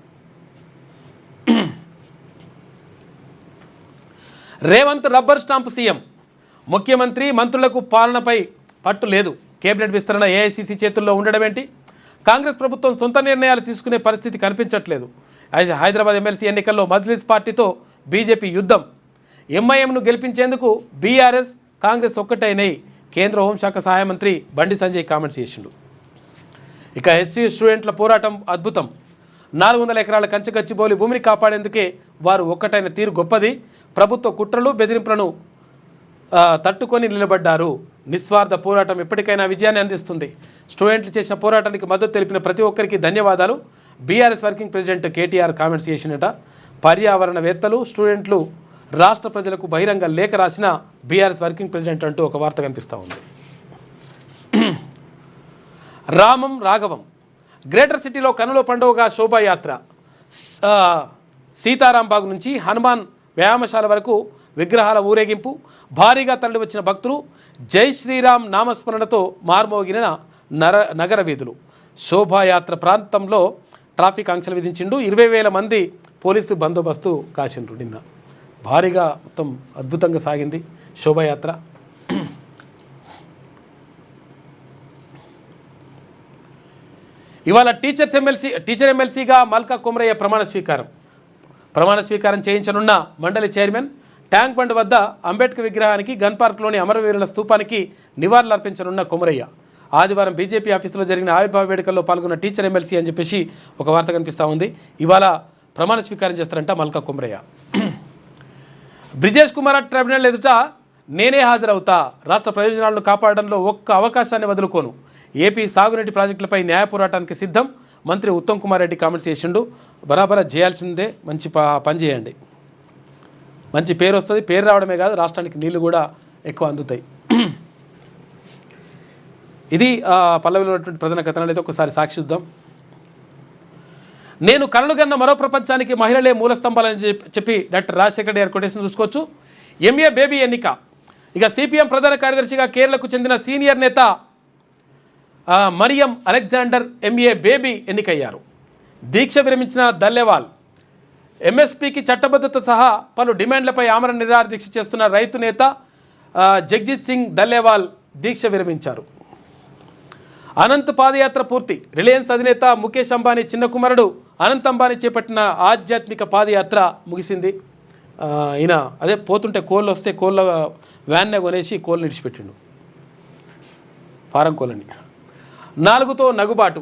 Revanth rubber stamp CM. ముఖ్యమంత్రి మంత్రులకు పాలనపై పట్టు లేదు. కేబినెట్ విస్తరణ ఏఐసీసీ చేతుల్లో ఉండడం ఏంటి? కాంగ్రెస్ ప్రభుత్వం సొంత నిర్ణయాలు తీసుకునే పరిస్థితి కనిపించట్లేదు. హైదరాబాద్ ఎమ్మెల్సీ ఎన్నికల్లో మజ్లిస్ పార్టీతో బీజేపీ యుద్ధం. ఎంఐఎంను గెలిపించేందుకు బీఆర్ఎస్, కాంగ్రెస్ ఒక్కటైనాయి. కేంద్ర హోంశాఖ సహాయ మంత్రి బండి సంజయ్ కామెంట్స్ చేసిండు. ఇక ఎస్సీ స్టూడెంట్ల పోరాటం అద్భుతం. 400 ఎకరాల కంచె గచ్చిబౌలి భూమిని కాపాడేందుకే వారు ఒక్కటైన తీరు గొప్పది. ప్రభుత్వ కుట్రలు బెదిరింపులను తట్టుకొని నిలబడ్డారు. నిస్వార్థ పోరాటం ఎప్పటికైనా విజయాన్ని అందిస్తుంది. స్టూడెంట్లు చేసిన పోరాటానికి మద్దతు తెలిపిన ప్రతి ఒక్కరికి ధన్యవాదాలు. BRS working president KTR comments చేసినట. పర్యావరణవేత్తలు, స్టూడెంట్లు రాష్ట్ర ప్రజలకు బహిరంగ లేఖ రాసిన బీఆర్ఎస్ వర్కింగ్ ప్రెసిడెంట్ అంటూ ఒక వార్త కనిపిస్తూ ఉంది. రామం రాఘవం గ్రేటర్ సిటీలో కనుల పండుగగా శోభాయాత్ర. సీతారాంబాగ్ నుంచి హనుమాన్ వ్యాయామశాల వరకు విగ్రహాల ఊరేగింపు. భారీగా తరలి వచ్చిన భక్తులు జై శ్రీరామ్ నామస్మరణతో మార్మోగిన నగర వీధులు. శోభాయాత్ర ప్రాంతంలో ట్రాఫిక్ ఆంక్షలు విధించిండు. 20,000 మంది పోలీసు బందోబస్తు కాసిండ్రు. నిన్న భారీగా మొత్తం అద్భుతంగా సాగింది శోభాయాత్ర. ఇవాళ టీచర్ ఎమ్మెల్సీగా మల్కా కొమరయ్య ప్రమాణ స్వీకారం చేయించనున్న మండలి చైర్మన్ ట్యాంక్ బండ్ వద్ద అంబేద్కర్ విగ్రహానికి, గన్ పార్క్లోని అమరవీరుల స్తూపానికి నివాళులర్పించనున్న కొమరయ్య. ఆదివారం బీజేపీ ఆఫీసులో జరిగిన ఆవిర్భావ వేడుకల్లో పాల్గొన్న టీచర్ ఎమ్మెల్సీ అని చెప్పేసి ఒక వార్త కనిపిస్తూ ఉంది. ఇవాళ ప్రమాణ స్వీకారం చేస్తారంట మల్కా కొమరయ్య. బ్రిజేష్ కుమార్ ట్రైబ్యునల్ ఎదుట నేనే హాజరవుతా, రాష్ట్ర ప్రయోజనాలను కాపాడడంలో ఒక్క అవకాశాన్ని వదులుకోను, ఏపీ సాగునీటి ప్రాజెక్టులపై న్యాయ పోరాటానికి సిద్ధం, మంత్రి ఉత్తమ్ కుమార్ రెడ్డి కామెంట్స్ చేసిండు. బరాబరా చేయాల్సిందే, మంచి పని చేయండి, మంచి పేరు వస్తుంది. పేరు రావడమే కాదు, రాష్ట్రానికి నీళ్లు కూడా ఎక్కువ అందుతాయి. ఇది పల్లవిలో ఉన్నటువంటి ప్రధాన కథనాలు. అయితే ఒకసారి సాక్షిద్దాం. నేను కలలుగన్న మరో ప్రపంచానికి మహిళలే మూల స్తంభాలని చెప్పి డాక్టర్ రాజశేఖర రెడ్డి గారి కొటేషన్ చూసుకోవచ్చు. ఎంఏ బేబీ ఎన్నిక. ఇక సిపిఎం ప్రధాన కార్యదర్శిగా కేరళకు చెందిన సీనియర్ నేత మరియం అలెగ్జాండర్ ఎంఏ బేబీ ఎన్నికయ్యారు. దీక్ష విరమించిన దల్లేవాల్ ఎంఎస్పీకి చట్టబద్ధత సహా పలు డిమాండ్లపై ఆమరణ నిరాహార దీక్ష చేస్తున్న రైతు నేత జగ్జిత్ సింగ్ దల్లేవాల్ దీక్ష విరమించారు. అనంత్ పాదయాత్ర పూర్తి. రిలయన్స్ అధినేత ముఖేష్ అంబానీ చిన్న కుమారుడు అనంత్ అంబానీ చేపట్టిన ఆధ్యాత్మిక పాదయాత్ర ముగిసింది. ఈయన అదే పోతుంటే కోళ్ళు వస్తే కోళ్ళ వ్యాన్నే కొనేసి కోళ్ళు విడిచిపెట్టిండు, ఫారం కోళ్ళని. 4తో నగుబాటు.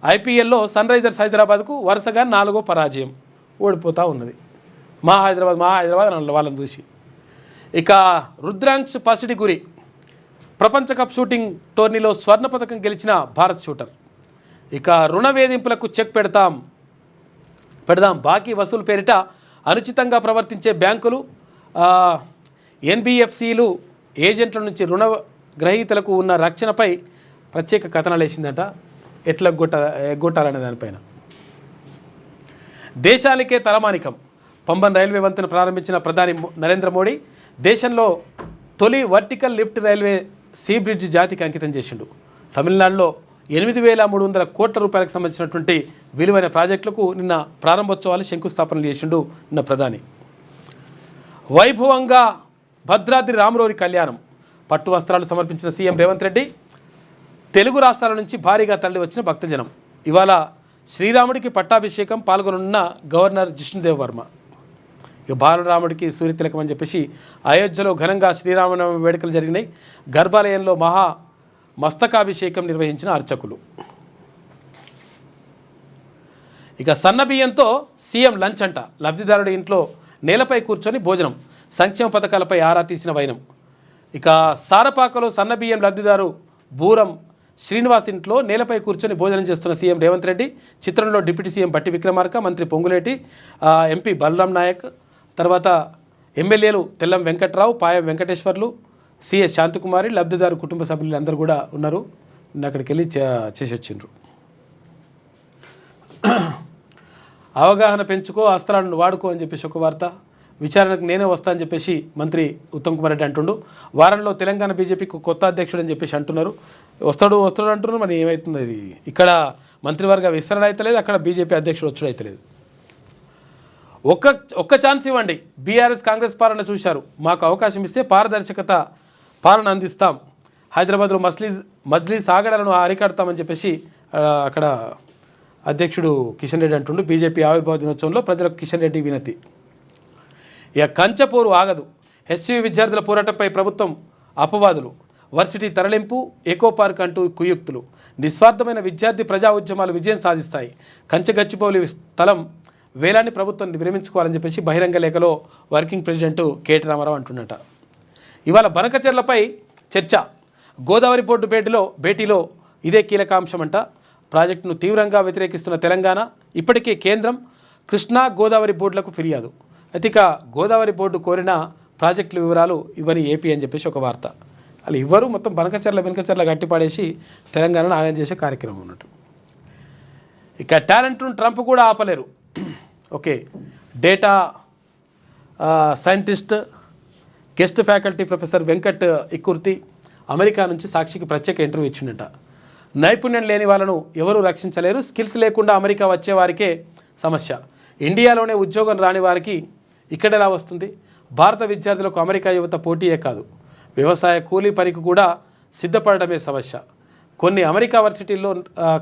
ఐపీఎల్లో సన్ రైజర్స్ హైదరాబాద్కు వరుసగా 4వ పరాజయం, ఓడిపోతూ ఉన్నది. మా హైదరాబాద్ వాళ్ళని చూసి. ఇక రుద్రాంక్ష్ పసిడి గురి. ప్రపంచ కప్ షూటింగ్ టోర్నీలో స్వర్ణ పథకం గెలిచిన భారత్ షూటర్. ఇక రుణ వేధింపులకు చెక్ పెడదాం, బాకీ వసూలు పేరిట అనుచితంగా ప్రవర్తించే బ్యాంకులు, ఎన్బిఎఫ్సిలు, ఏజెంట్ల నుంచి రుణ గ్రహీతలకు ఉన్న రక్షణపై ప్రత్యేక కథనాలు వేసిందట. ఎట్లా ఎగ్గొట్టాలనే దానిపైన. దేశానికే తలమానికం. పంబన్ రైల్వే వంతెన ప్రారంభించిన ప్రధాని నరేంద్ర మోడీ దేశంలో తొలి vertical lift railway sea bridge జాతికి అంకితం చేసిండు. తమిళనాడులో 8,300 కోట్ల రూపాయలకు సంబంధించినటువంటి విలువైన ప్రాజెక్టులకు నిన్న ప్రారంభోత్సవాలు, శంకుస్థాపనలు చేసిండు నిన్న ప్రధాని. వైభవంగా భద్రాద్రి రామరోరి కళ్యాణం. పట్టు వస్త్రాలు సమర్పించిన సీఎం రేవంత్ రెడ్డి. తెలుగు రాష్ట్రాల నుంచి భారీగా తరలి వచ్చిన భక్తజనం. ఇవాళ శ్రీరాముడికి పట్టాభిషేకం, పాల్గొనున్న గవర్నర్ జిష్ణుదేవ్ వర్మ. ఇక బాలరాముడికి సూర్యతిలకం అని చెప్పేసి అయోధ్యలో ఘనంగా శ్రీరామనవమి వేడుకలు జరిగినాయి. గర్భాలయంలో మస్తకాభిషేకం నిర్వహించిన అర్చకులు. ఇక సన్నబియ్యంతో సీఎం లంచ్ అంట. లబ్ధిదారుడి ఇంట్లో నేలపై కూర్చొని భోజనం. సంక్షేమ పథకాలపై ఆరా తీసిన వైనం. ఇక సారపాకలో సన్నబియ్యం లబ్ధిదారు బూరం శ్రీనివాస్ ఇంట్లో నేలపై కూర్చొని భోజనం చేస్తున్న సీఎం రేవంత్ రెడ్డి. చిత్రంలో డిప్యూటీ సీఎం బట్టి విక్రమార్క, మంత్రి పొంగులేటి, ఎంపీ బలరాం నాయక్, తర్వాత ఎమ్మెల్యేలు తెల్లం వెంకట్రావు, పాయం వెంకటేశ్వర్లు, సిఎస్ శాంతికుమారి, లబ్ధిదారు కుటుంబ సభ్యులు అందరూ కూడా ఉన్నారు. అక్కడికి వెళ్ళి చేసి వచ్చిండ్రు. అవగాహన పెంచుకో, అస్త్రాలను వాడుకో అని చెప్పేసి ఒక వార్త. విచారణకు నేనే వస్తా అని చెప్పేసి మంత్రి ఉత్తమ్ కుమార్ రెడ్డి అంటుండు. వారంలో తెలంగాణ బీజేపీకి కొత్త అధ్యక్షుడు అని చెప్పేసి అంటున్నారు. వస్తాడు అంటున్నారు. మరి ఏమవుతుంది? ఇది ఇక్కడ మంత్రివర్గ విస్తరణ అయితలేదు, అక్కడ బీజేపీ అధ్యక్షుడు వచ్చుడు అయితలేదు. ఒక్క ఛాన్స్ ఇవ్వండి. బీఆర్ఎస్ కాంగ్రెస్ పాలన చూశారు, మాకు అవకాశం ఇస్తే పారదర్శకత పాలన అందిస్తాం. హైదరాబాద్లో మజ్లీస్ ఆగడాలను అరికడతామని చెప్పేసి అక్కడ అధ్యక్షుడు కిషన్ రెడ్డి అంటుండు. బీజేపీ ఆవిర్భావ దినోత్సవంలో ప్రజలకు కిషన్ రెడ్డి వినతి. ఇక కంచపోరు ఆగదు. ఎస్సీ విద్యార్థుల పోరాటంపై ప్రభుత్వం అపవాదులు. వర్సిటీ తరలింపు, ఎకో పార్క్ అంటూ కుయుక్తులు. నిస్వార్థమైన విద్యార్థి ప్రజా ఉద్యమాలు విజయం సాధిస్తాయి. కంచెగచ్చిబౌలి స్థలం వేలాన్ని ప్రభుత్వం విరమించుకోవాలని చెప్పేసి బహిరంగ లేఖలో వర్కింగ్ ప్రెసిడెంట్ కేటీ రామారావు అంటున్నట. ఇవాళ బనకచెర్లపై చర్చ. గోదావరి బోర్డు భేటీలో ఇదే కీలకాంశమంట. ప్రాజెక్టును తీవ్రంగా వ్యతిరేకిస్తున్న తెలంగాణ ఇప్పటికే కేంద్రం కృష్ణా గోదావరి బోర్డులకు ఫిర్యాదు. అయితే ఇక గోదావరి బోర్డు కోరిన ప్రాజెక్టుల వివరాలు ఇవ్వని ఏపీ అని చెప్పేసి ఒక వార్త. వాళ్ళు ఇవ్వరు, మొత్తం వెనకచెర్ల గట్టిపడేసి తెలంగాణను ఆగం చేసే కార్యక్రమం ఉన్నట్టు. ఇక టాలెంట్ను ట్రంప్ కూడా ఆపలేరు. Okay, data scientist guest faculty professor Venkat Ikkurthi America నుంచి సాక్షికి ప్రత్యేక ఇంటర్వ్యూ ఇచ్చిండట. నైపుణ్యం లేని వాళ్ళను ఎవరూ రక్షించలేరు, స్కిల్స్ లేకుండా అమెరికా వచ్చేవారికే సమస్య, ఇండియాలోనే ఉద్యోగం రాని వారికి ఇక్కడెలా వస్తుంది, భారత విద్యార్థులకు అమెరికా యువత పోటీయే కాదు, వ్యవసాయ కూలీ పనికి కూడా సిద్ధపడడమే సమస్య, కొన్ని అమెరికా వర్సిటీల్లో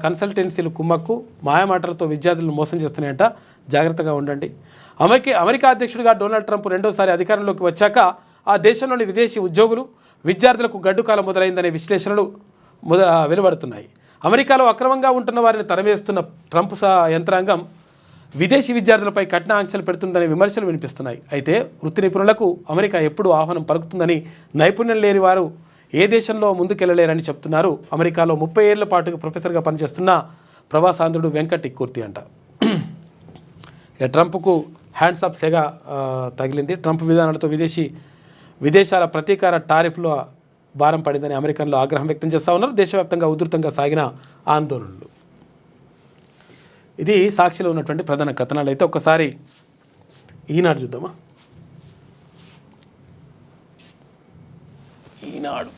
కన్సల్టెన్సీలు కుమ్మక్కు మాయమాటలతో విద్యార్థులను మోసం చేస్తున్నాయంట, జాగ్రత్తగా ఉండండి. అమెరికా అధ్యక్షుడిగా డొనాల్డ్ ట్రంప్ రెండోసారి అధికారంలోకి వచ్చాక ఆ దేశంలోని విదేశీ ఉద్యోగులు విద్యార్థులకు గడ్డుకాలం మొదలైందనే విశ్లేషణలు వెలువడుతున్నాయి. అమెరికాలో అక్రమంగా ఉంటున్న వారిని తరిమేస్తున్న ట్రంప్ యంత్రాంగం విదేశీ విద్యార్థులపై కఠిన ఆంక్షలు పెడుతుందనే విమర్శలు వినిపిస్తున్నాయి. అయితే వృత్తి నిపుణులకు అమెరికా ఎప్పుడు ఆహ్వానం పలుకుతుందని, నైపుణ్యం లేని వారు ఏ దేశంలో ముందుకెళ్లలేరని చెప్తున్నారు అమెరికాలో 30 ఏళ్ల పాటు ప్రొఫెసర్గా పనిచేస్తున్న ప్రవాసాంధ్రుడు వెంకట్ ఇక్కుర్తి అంట. ట్రంప్కు హ్యాండ్స్ ఆఫ్ సెగా తగిలింది. ట్రంప్ విధానాలతో విదేశాల ప్రతీకార టారిఫ్లో భారం పడిందని అమెరికన్లు ఆగ్రహం వ్యక్తం చేస్తూ ఉన్నారు. దేశవ్యాప్తంగా ఉధృతంగా సాగిన ఆందోళనలు. ఇది సాక్షిలో ఉన్నటువంటి ప్రధాన కథనాలు. అయితే ఒక్కసారి ఈనాడు చూద్దామా. ఈనాడు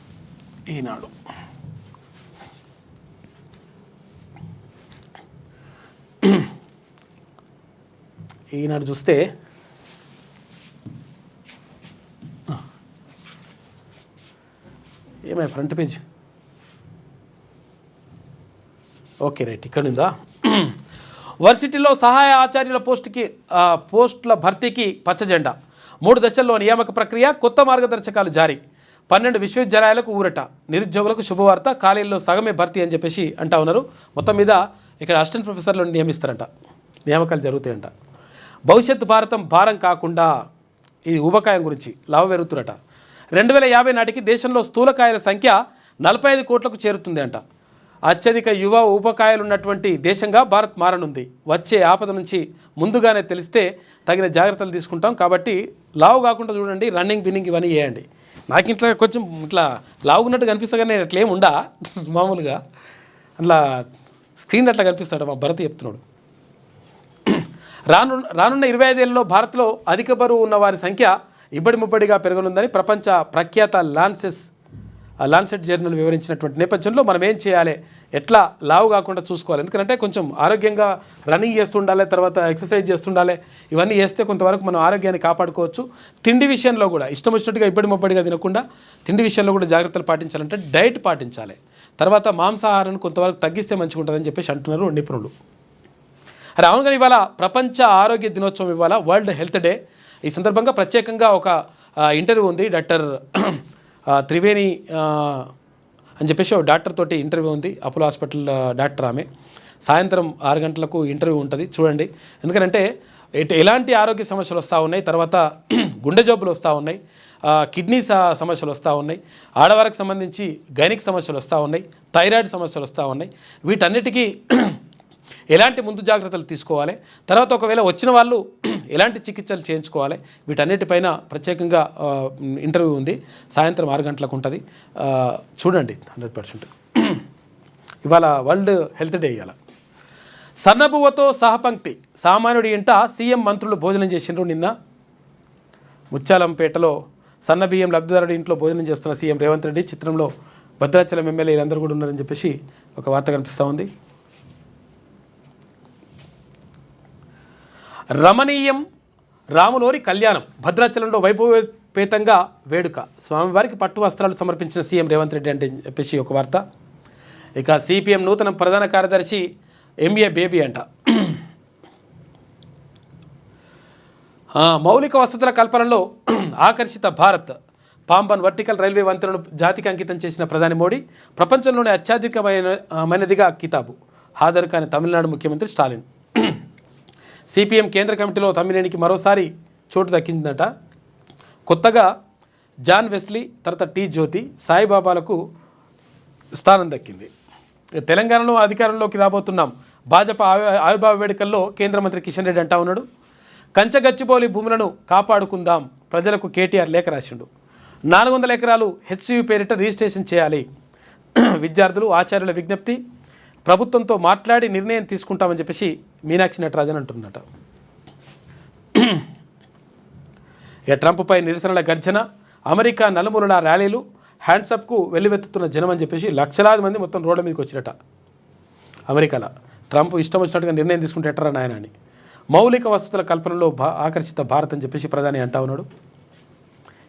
ఈనాడు చూస్తే ఏమై ఫ్రంట్ పేజ్. ఓకే రైట్, ఇక్కడ ఉందా. వర్సిటీలో సహాయ ఆచార్యుల పోస్టుల భర్తీకి పచ్చజెండా, 3 దశల్లో నియామక ప్రక్రియ, కొత్త మార్గదర్శకాలు జారీ, 12 విశ్వవిద్యాలయాలకు ఊరట, నిరుద్యోగులకు శుభవార్త, ఖాళీల్లో సగమే భర్తీ అని చెప్పేసి అంటా ఉన్నారు. మొత్తం మీద ఇక్కడ అసిస్టెంట్ ప్రొఫెసర్లను నియమిస్తారంట, నియామకాలు జరుగుతాయంట. భవిష్యత్ భారతం భారం కాకుండా, ఇది ఊబకాయం గురించి లావవెరుతురట. 2050 నాటికి దేశంలో స్థూలకాయల సంఖ్య 45 కోట్లకు చేరుతుంది అంట. అత్యధిక యువ ఉపకాయలున్నటువంటి దేశంగా భారత్ మారనుంది. వచ్చే ఆపద నుంచి ముందుగానే తెలిస్తే తగిన జాగ్రత్తలు తీసుకుంటాం. కాబట్టి లావు కాకుండా చూడండి, రన్నింగ్ బిన్నింగ్ ఇవన్నీ చేయండి. నాకు ఇట్లా కొంచెం ఇట్లా లావున్నట్టు కనిపిస్తా కానీ అట్లా ఏమి ఉండా, మామూలుగా అట్లా స్క్రీన్ అట్లా కనిపిస్తాడు మా భరత్ చెప్తున్నాడు. రానున్న 25 ఏళ్ళలో భారత్లో అధిక బరువు ఉన్న వారి సంఖ్య ఇబ్బడిముబ్బడిగా పెరగనుందని ప్రపంచ ప్రఖ్యాత లాన్సెట్ జర్నల్ వివరించినటువంటి నేపథ్యంలో మనం ఏం చేయాలి, ఎట్లా లావు కాకుండా చూసుకోవాలి. ఎందుకంటే కొంచెం ఆరోగ్యంగా రన్నింగ్ చేస్తుండాలి, తర్వాత ఎక్సర్సైజ్ చేస్తుండాలి. ఇవన్నీ చేస్తే కొంతవరకు మనం ఆరోగ్యాన్ని కాపాడుకోవచ్చు. తిండి విషయంలో కూడా ఇష్టం వచ్చినట్టుగా ఇబ్బడిముబ్బడిగా తినకుండా తిండి విషయంలో కూడా జాగ్రత్తలు పాటించాలంటే డైట్ పాటించాలి. తర్వాత మాంసాహారాన్ని కొంతవరకు తగ్గిస్తే మంచిగా ఉంటుందని చెప్పేసి అంటున్నారు నిపుణులు. అరే అవును, కానీ ఇవాళ ప్రపంచ ఆరోగ్య దినోత్సవం, ఇవాళ వరల్డ్ హెల్త్ డే. ఈ సందర్భంగా ప్రత్యేకంగా ఒక ఇంటర్వ్యూ ఉంది. డాక్టర్ త్రివేణి అని చెప్పేసి ఒక డాక్టర్ తోటి ఇంటర్వ్యూ ఉంది. అపోలో హాస్పిటల్ డాక్టర్ ఆమె. సాయంత్రం 6 గంటలకు ఇంటర్వ్యూ ఉంటుంది, చూడండి. ఎందుకంటే ఎలాంటి ఆరోగ్య సమస్యలు వస్తూ ఉన్నాయి, తర్వాత గుండె జబ్బులు వస్తూ ఉన్నాయి, కిడ్నీ సమస్యలు వస్తూ ఉన్నాయి, ఆడవారికి సంబంధించి గైనిక్ సమస్యలు వస్తూ ఉన్నాయి, థైరాయిడ్ సమస్యలు వస్తూ ఉన్నాయి. వీటన్నిటికీ ఎలాంటి ముందు జాగ్రత్తలు తీసుకోవాలి, తర్వాత ఒకవేళ వచ్చిన వాళ్ళు ఎలాంటి చికిత్సలు చేయించుకోవాలి, వీటన్నిటిపైన ప్రత్యేకంగా ఇంటర్వ్యూ ఉంది. సాయంత్రం 6 గంటలకు ఉంటుంది, చూడండి 100%. ఇవాళ వరల్డ్ హెల్త్ డే. ఇవాళ సన్నబువ్వతో సహపంక్తి, సామాన్యుడి ఇంట సీఎం మంత్రులు భోజనం చేసిండ్రు. నిన్న ముత్యాలంపేటలో సన్నబియ్యం లబ్ధిదారుడి ఇంట్లో భోజనం చేస్తున్న సీఎం రేవంత్ రెడ్డి. చిత్రంలో భద్రాచలం ఎమ్మెల్యేలు అందరూ కూడా ఉన్నారని చెప్పేసి ఒక వార్త కనిపిస్తూ ఉంది. రమణీయం రాములోరి కళ్యాణం, భద్రాచలంలో వైభవపేతంగా వేడుక, స్వామివారికి పట్టు వస్త్రాలు సమర్పించిన సీఎం రేవంత్ రెడ్డి అంటే చెప్పేసి ఒక వార్త. ఇక సిపిఎం నూతన ప్రధాన కార్యదర్శి ఎంఏ బేబీ అంట. మౌలిక వసతుల కల్పనలో ఆకర్షిత భారత్, పాంబన్ వర్టికల్ రైల్వే వంతెనను జాతికి అంకితం చేసిన ప్రధాని మోడీ ప్రపంచంలోనే అత్యధికమైనదిగా కితాబు హాజరు కాని తమిళనాడు ముఖ్యమంత్రి స్టాలిన్. సిపిఎం కేంద్ర కమిటీలో తమ్మినేనికి మరోసారి చోటు దక్కిందట. కొత్తగా జాన్ వెస్లీ, తర్వాత టి జ్యోతి, సాయిబాబాలకు స్థానం దక్కింది. తెలంగాణలో అధికారంలోకి రాబోతున్నాం. భాజపా ఆవిర్భావ వేడుకల్లో కేంద్ర మంత్రి కిషన్ రెడ్డి అంటా ఉన్నాడు. కంచగచ్చిబౌలి భూములను కాపాడుకుందాం, ప్రజలకు కేటీఆర్ లేఖ రాసిండు. 400 ఎకరాలు హెచ్సియు పేరిట రిజిస్ట్రేషన్ చేయాలి. విద్యార్థులు, ఆచార్యుల విజ్ఞప్తి, ప్రభుత్వంతో మాట్లాడి నిర్ణయం తీసుకుంటామని చెప్పేసి మీనాక్షి నటరాజన్ అంటున్నట. ఇక ట్రంప్పై నిరసనల గర్జన, అమెరికా నలుమూలల ర్యాలీలు, హ్యాండ్సప్కు వెల్లువెత్తుతున్న జనం అని చెప్పేసి లక్షలాది మంది మొత్తం రోడ్ల మీదకి వచ్చినట. అమెరికాలో ట్రంప్ ఇష్టం వచ్చినట్టుగా నిర్ణయం తీసుకుంటే ఎట్టరా నాయన అని. మౌలిక వసతుల కల్పనలో ఆకర్షిత భారత్ అని చెప్పేసి ప్రధాని అంటా ఉన్నాడు.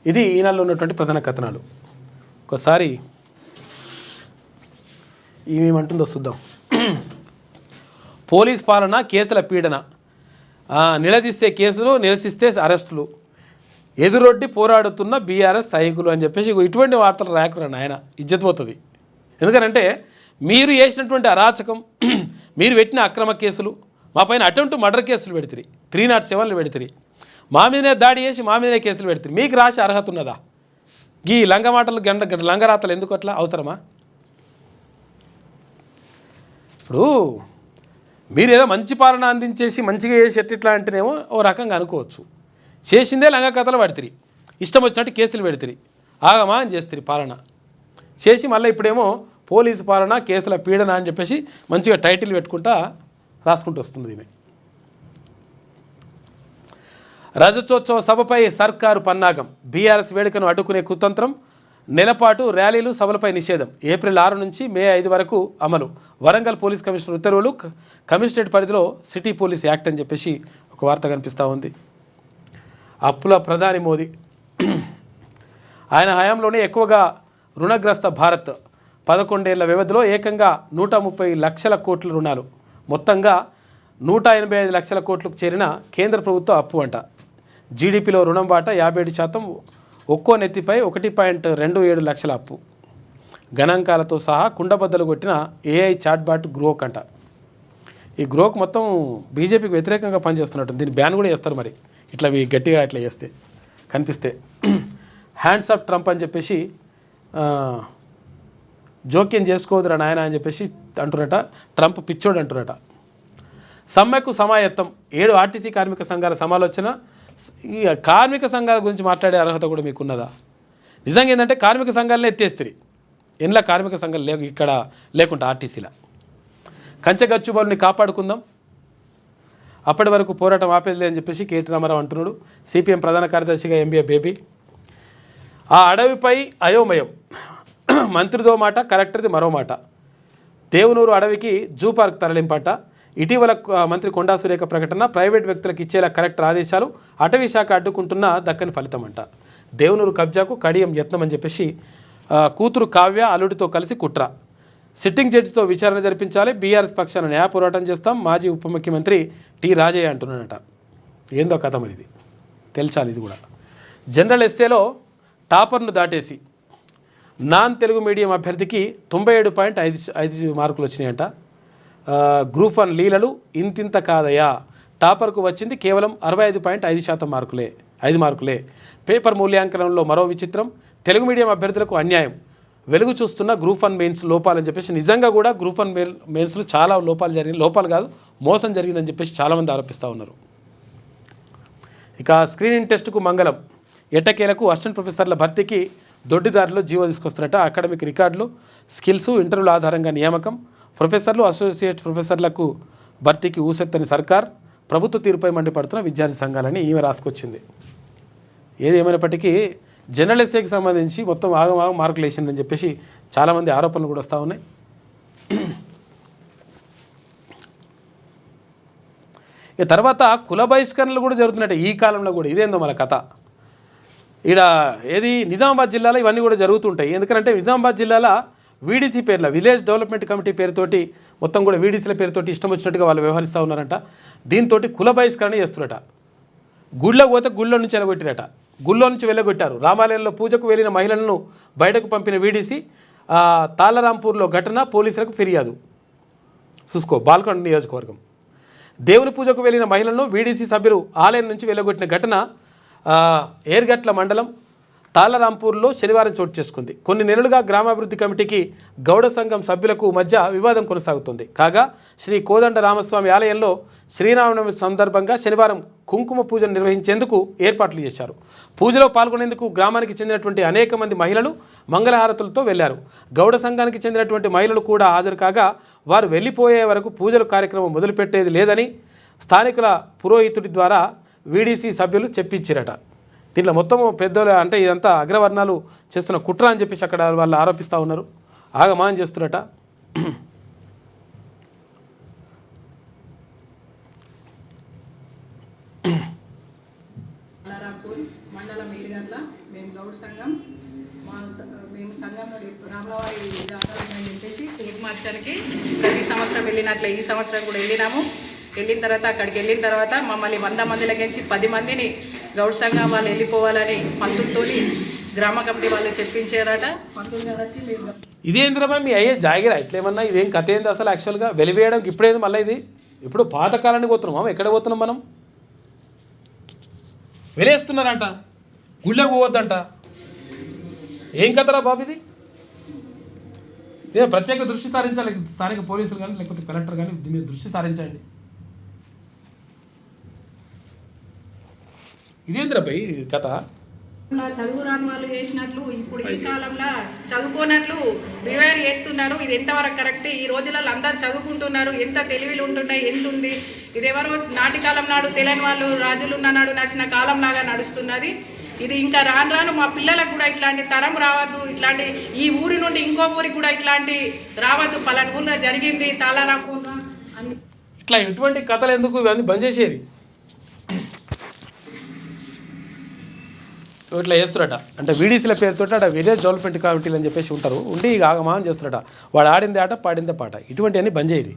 ఇది ఈనాడులో ఉన్నటువంటి ప్రధాన కథనాలు. ఒకసారి ఏమేమంటుందో చూద్దాం. పోలీస్ పాలన, కేసుల పీడన, నిలదీస్తే కేసులు, నిరసిస్తే అరెస్టులు, ఎదురొడ్డి పోరాడుతున్న బీఆర్ఎస్ సైనికులు అని చెప్పేసి ఇటువంటి వార్తలు రాయకురా నాయన, ఇజ్జత్ పోతుంది. ఎందుకంటే మీరు చేసినటువంటి అరాచకం, మీరు పెట్టిన అక్రమ కేసులు, మా పైన అటెంప్ట్ మర్డర్ కేసులు పెడితే 307 పెడితే, మా మీదనే దాడి చేసి మా మీదనే కేసులు పెడితే మీకు రాసి అర్హత ఉన్నదా? ఈ లంగమాటలు లంగరాతలు ఎందుకు అట్లా అవసరమా? ఇప్పుడు మీరేదో మంచి పాలన అందించేసి మంచిగా చేసి ఎట్లా అంటేనేమో ఓ రకంగా అనుకోవచ్చు. చేసిందే లంగ కథలు పడితే, ఇష్టం వచ్చినట్టు కేసులు పెడితే, ఆగమా అని చేస్తారు పాలన చేసి, మళ్ళీ ఇప్పుడేమో పోలీసు పాలన, కేసుల పీడన అని చెప్పేసి మంచిగా టైటిల్ పెట్టుకుంటా రాసుకుంటూ వస్తుంది. ఈమె రజతోత్సవ సభపై సర్కారు పన్నాగం, బీఆర్ఎస్ వేడుకను అడ్డుకునే కుతంత్రం, నెలపాటు ర్యాలీలు, సభలపై నిషేధం, ఏప్రిల్ 6 నుంచి మే 5 వరకు అమలు, వరంగల్ పోలీస్ కమిషనర్ ఉత్తర్వులు, కమిషనరేట్ పరిధిలో సిటీ పోలీస్ యాక్ట్ అని చెప్పేసి ఒక వార్త కనిపిస్తూ ఉంది. అప్పుల ప్రధాని మోదీ, ఆయన హయాంలోనే ఎక్కువగా రుణగ్రస్త భారత్, 11 ఏళ్ల వ్యవధిలో ఏకంగా 130 లక్షల కోట్ల రుణాలు, మొత్తంగా 185 లక్షల కోట్లకు చేరిన కేంద్ర ప్రభుత్వ అప్పు అంట. జీడిపిలో రుణం వాటా 57%, ఒక్కో నెత్తిపై 1.27 లక్షల అప్పు. గణాంకాలతో సహా కుండబద్దలు కొట్టిన ఏఐ చాట్బాట్ గ్రోక్ అంట. ఈ గ్రోక్ మొత్తం బీజేపీకి వ్యతిరేకంగా పనిచేస్తున్నట్టు, దీన్ని బ్యాన్ కూడా చేస్తారు మరి ఇట్లా గట్టిగా ఇట్లా చేస్తే కనిపిస్తే. హ్యాండ్స్ ఆఫ్ ట్రంప్ అని చెప్పేసి జోక్యం చేసుకోదురా నాయన అని చెప్పేసి అంటున్నట. ట్రంప్ పిచ్చోడు అంటున్నట. సమ్మెకు సమాయత్తం, 7 ఆర్టీసీ కార్మిక సంఘాల సమాలోచన. ఈ కార్మిక సంఘాల గురించి మాట్లాడే అర్హత కూడా మీకున్నదా? నిజంగా ఏంటంటే కార్మిక సంఘాలనే ఎత్తేస్తారు. ఎన్లా కార్మిక సంఘాలు ఇక్కడ లేకుండా ఆర్టీసీలా. కంచెగచ్చుబౌలిని కాపాడుకుందాం, అప్పటి వరకు పోరాటం ఆపేది అని చెప్పేసి కేటీ రామారావు అంటున్నాడు. సిపిఎం ప్రధాన కార్యదర్శిగా ఎంబీఏ బేబీ. ఆ అడవిపై అయోమయం, మంత్రిదో మాట, కలెక్టర్ది మరో మాట. దేవునూరు అడవికి జూ పార్క్ తరలింపట. ఇటీవల మంత్రి కొండా సురేఖ ప్రకటన, ప్రైవేట్ వ్యక్తులకు ఇచ్చేలా కలెక్టర్ ఆదేశాలు, అటవీ శాఖ అడ్డుకుంటున్న దక్కని ఫలితం అంట. దేవునూరు కబ్జాకు కడియం యత్నం అని చెప్పేసి కూతురు కావ్య అల్లుడితో కలిసి కుట్ర. సిట్టింగ్ జడ్జితో విచారణ జరిపించాలి, బీఆర్ఎస్ పక్షాన న్యాయ పోరాటం చేస్తాం, మాజీ ఉప ముఖ్యమంత్రి టి రాజయ్య అంటున్నాడట. ఏందో కథ మరి ఇది తెలుసాలి. ఇది కూడా జనరల్ ఎస్ఏలో టాపర్ను దాటేసి నాన్ తెలుగు మీడియం అభ్యర్థికి 97.5 మార్కులు వచ్చినాయంట. గ్రూప్ 1 లీలలు ఇంతింత కాదయా, టాపర్కు వచ్చింది కేవలం 65.5% మార్కులే, 5 మార్కులే. పేపర్ మూల్యాంకనంలో మరో విచిత్రం, తెలుగు మీడియం అభ్యర్థులకు అన్యాయం, వెలుగు చూస్తున్న గ్రూప్ 1 మెయిన్స్ లోపాలని చెప్పేసి. నిజంగా కూడా గ్రూప్ 1 మెయిన్స్లో చాలా లోపాలు కాదు మోసం జరిగిందని చెప్పేసి చాలామంది ఆరోపిస్తూ ఉన్నారు. ఇక స్క్రీనింగ్ టెస్టుకు మంగళం, ఎట్టకేలకు అసిస్టెంట్ ప్రొఫెసర్ల భర్తీకి దొడ్డిదారిలో జీవో తీసుకొస్తారట. అకాడమిక్ రికార్డులు, స్కిల్స్, ఇంటర్వ్యూల ఆధారంగా నియామకం, ప్రొఫెసర్లు, అసోసియేట్ ప్రొఫెసర్లకు భర్తీకి ఊసెత్తని సర్కార్, ప్రభుత్వ తీరుపై మండిపడుతున్న విద్యార్థి సంఘాలని ఈమె రాసుకొచ్చింది. ఏది ఏమైనప్పటికీ జనరల్ ఎస్ఏకి సంబంధించి మొత్తం ఆగం మార్కులు వేసిందని చెప్పేసి చాలామంది ఆరోపణలు కూడా వస్తూ ఉన్నాయి. ఇక తర్వాత కుల బహిష్కరణలు కూడా జరుగుతున్నట్టు ఈ కాలంలో కూడా. ఇదేందో మన కథ. ఈడ ఏది నిజామాబాద్ జిల్లాలో ఇవన్నీ కూడా జరుగుతుంటాయి. ఎందుకంటే నిజామాబాద్ జిల్లాలో వీడీసీ పేర్ల, విలేజ్ డెవలప్మెంట్ కమిటీ పేరుతోటి మొత్తం కూడా వీడీసీల పేరుతోటి ఇష్టం వచ్చినట్టుగా వాళ్ళు వ్యవహరిస్తూ ఉన్నారంట. దీంతో కుల బహిష్కరణ చేస్తున్నట. గుళ్ళో పోతే గుళ్ళో నుంచి ఎలగొట్టిరట. గుళ్ళో నుంచి వెళ్ళగొట్టారు. రామాలయంలో పూజకు వెళ్ళిన మహిళలను బయటకు పంపిన వీడీసీ తాళరాంపూర్లో ఘటన పోలీసులకు ఫిర్యాదు. చూసుకో బాల్కొండ నియోజకవర్గం. దేవుని పూజకు వెళ్ళిన మహిళలను వీడీసీ సభ్యులు ఆలయం నుంచి వెళ్ళగొట్టిన ఘటన ఏర్గట్ల మండలం తాళరాంపూర్లో శనివారం చోటు చేసుకుంది. కొన్ని నెలలుగా గ్రామాభివృద్ధి కమిటీకి గౌడ సంఘం సభ్యులకు మధ్య వివాదం కొనసాగుతుంది. కాగా శ్రీ కోదండ రామస్వామి ఆలయంలో శ్రీరామనవమి సందర్భంగా శనివారం కుంకుమ పూజను నిర్వహించేందుకు ఏర్పాట్లు చేశారు. పూజలో పాల్గొనేందుకు గ్రామానికి చెందినటువంటి అనేక మంది మహిళలు మంగళహారతులతో వెళ్లారు. గౌడ సంఘానికి చెందినటువంటి మహిళలు కూడా హాజరు కాగా వారు వెళ్ళిపోయే వరకు పూజల కార్యక్రమం మొదలుపెట్టేది లేదని స్థానికుల పురోహితుడి ద్వారా వీడీసీ సభ్యులు చెప్పించారట. దీంట్లో మొత్తం పెద్దలు అంటే ఇదంతా అగ్రవర్ణాలు చేస్తున్న కుట్ర అని చెప్పేసి అక్కడ వాళ్ళు ఆరోపిస్తూ ఉన్నారు. ఆగమానం చేస్తున్నట. మండలం ఏరుగట్ల మేము గౌడ్ సంఘం మేము సంఘంలో రామవారి జాతరని చెప్పేసి కుంకుమార్చనకి ప్రతి సంవత్సరం వెళ్ళినట్లే ఈ సంవత్సరం కూడా వెళ్ళినాము. వెళ్ళిన తర్వాత అక్కడికి వెళ్ళిన తర్వాత మమ్మల్ని 100 మందిలకించి 10 మందిని గౌడ్ సంఘం వాళ్ళు వెళ్ళిపోవాలని పంతులతో గ్రామ కమిటీ వాళ్ళు చెప్పించారట. పంతులు గారు వచ్చి మీరు ఇదేంద్రమా మీ అయ్యే జాగిరా ఇట్లేమన్నా ఇదేం కథ ఏంది అసలు? యాక్చువల్గా వెలివేయడం ఇప్పుడేంది మళ్ళీ ఇది? ఇప్పుడు పాతకాలానికి పోతున్నాం, ఎక్కడ పోతున్నాం మనం? వెలేస్తున్నారంట, గుళ్ళకు పోవద్దంట. ఏం కథరా బాబు ఇది? నేను ప్రత్యేక దృష్టి సారించాలి స్థానిక పోలీసులు కానీ లేకపోతే కలెక్టర్ కానీ దీని మీద దృష్టి సారించండి. ఇదేంద్రా భయ్ కథ? చదువు రాని వాళ్ళు చేసినట్లు ఇప్పుడు ఈ కాలంలో చదువుకోనట్లు బిహేవియర్ చేస్తున్నారు. ఇది ఎంతవరకు కరెక్ట్? ఈ రోజులలో అందరు చదువుకుంటున్నారు. ఎంత తెలివిలు ఉంటున్నాయి, ఎంత ఉంది. ఇదేవరో నాటి కాలం నాడు తెలియని వాళ్ళు రాజులు ఉన్న నాడు నడిచిన కాలం లాగా నడుస్తున్నది. ఇది ఇంకా రాను రాను మా పిల్లలకు కూడా ఇట్లాంటి తరం రావద్దు. ఇట్లాంటి ఈ ఊరి నుండి ఇంకో ఊరికి కూడా ఇట్లాంటి రావద్దు. పలానా ఊళ్ళో జరిగింది తాళరాంపూర్ అని ఇట్లా ఎటువంటి కథలు ఎందుకు ఇవన్నీ బంద్ చేసేది? ఇట్లా చేస్తున్నట అంటే వీడీసీల పేరుతో అట విలేజ్ డెవలప్మెంట్ కమిటీలు అని చెప్పేసి ఉంటారు. ఉండి ఇక ఆగమానం చేస్తున్నట. వాడు ఆడిందే ఆట పాడిందే పాట. ఇటువంటివన్నీ బంద్ చేయరు.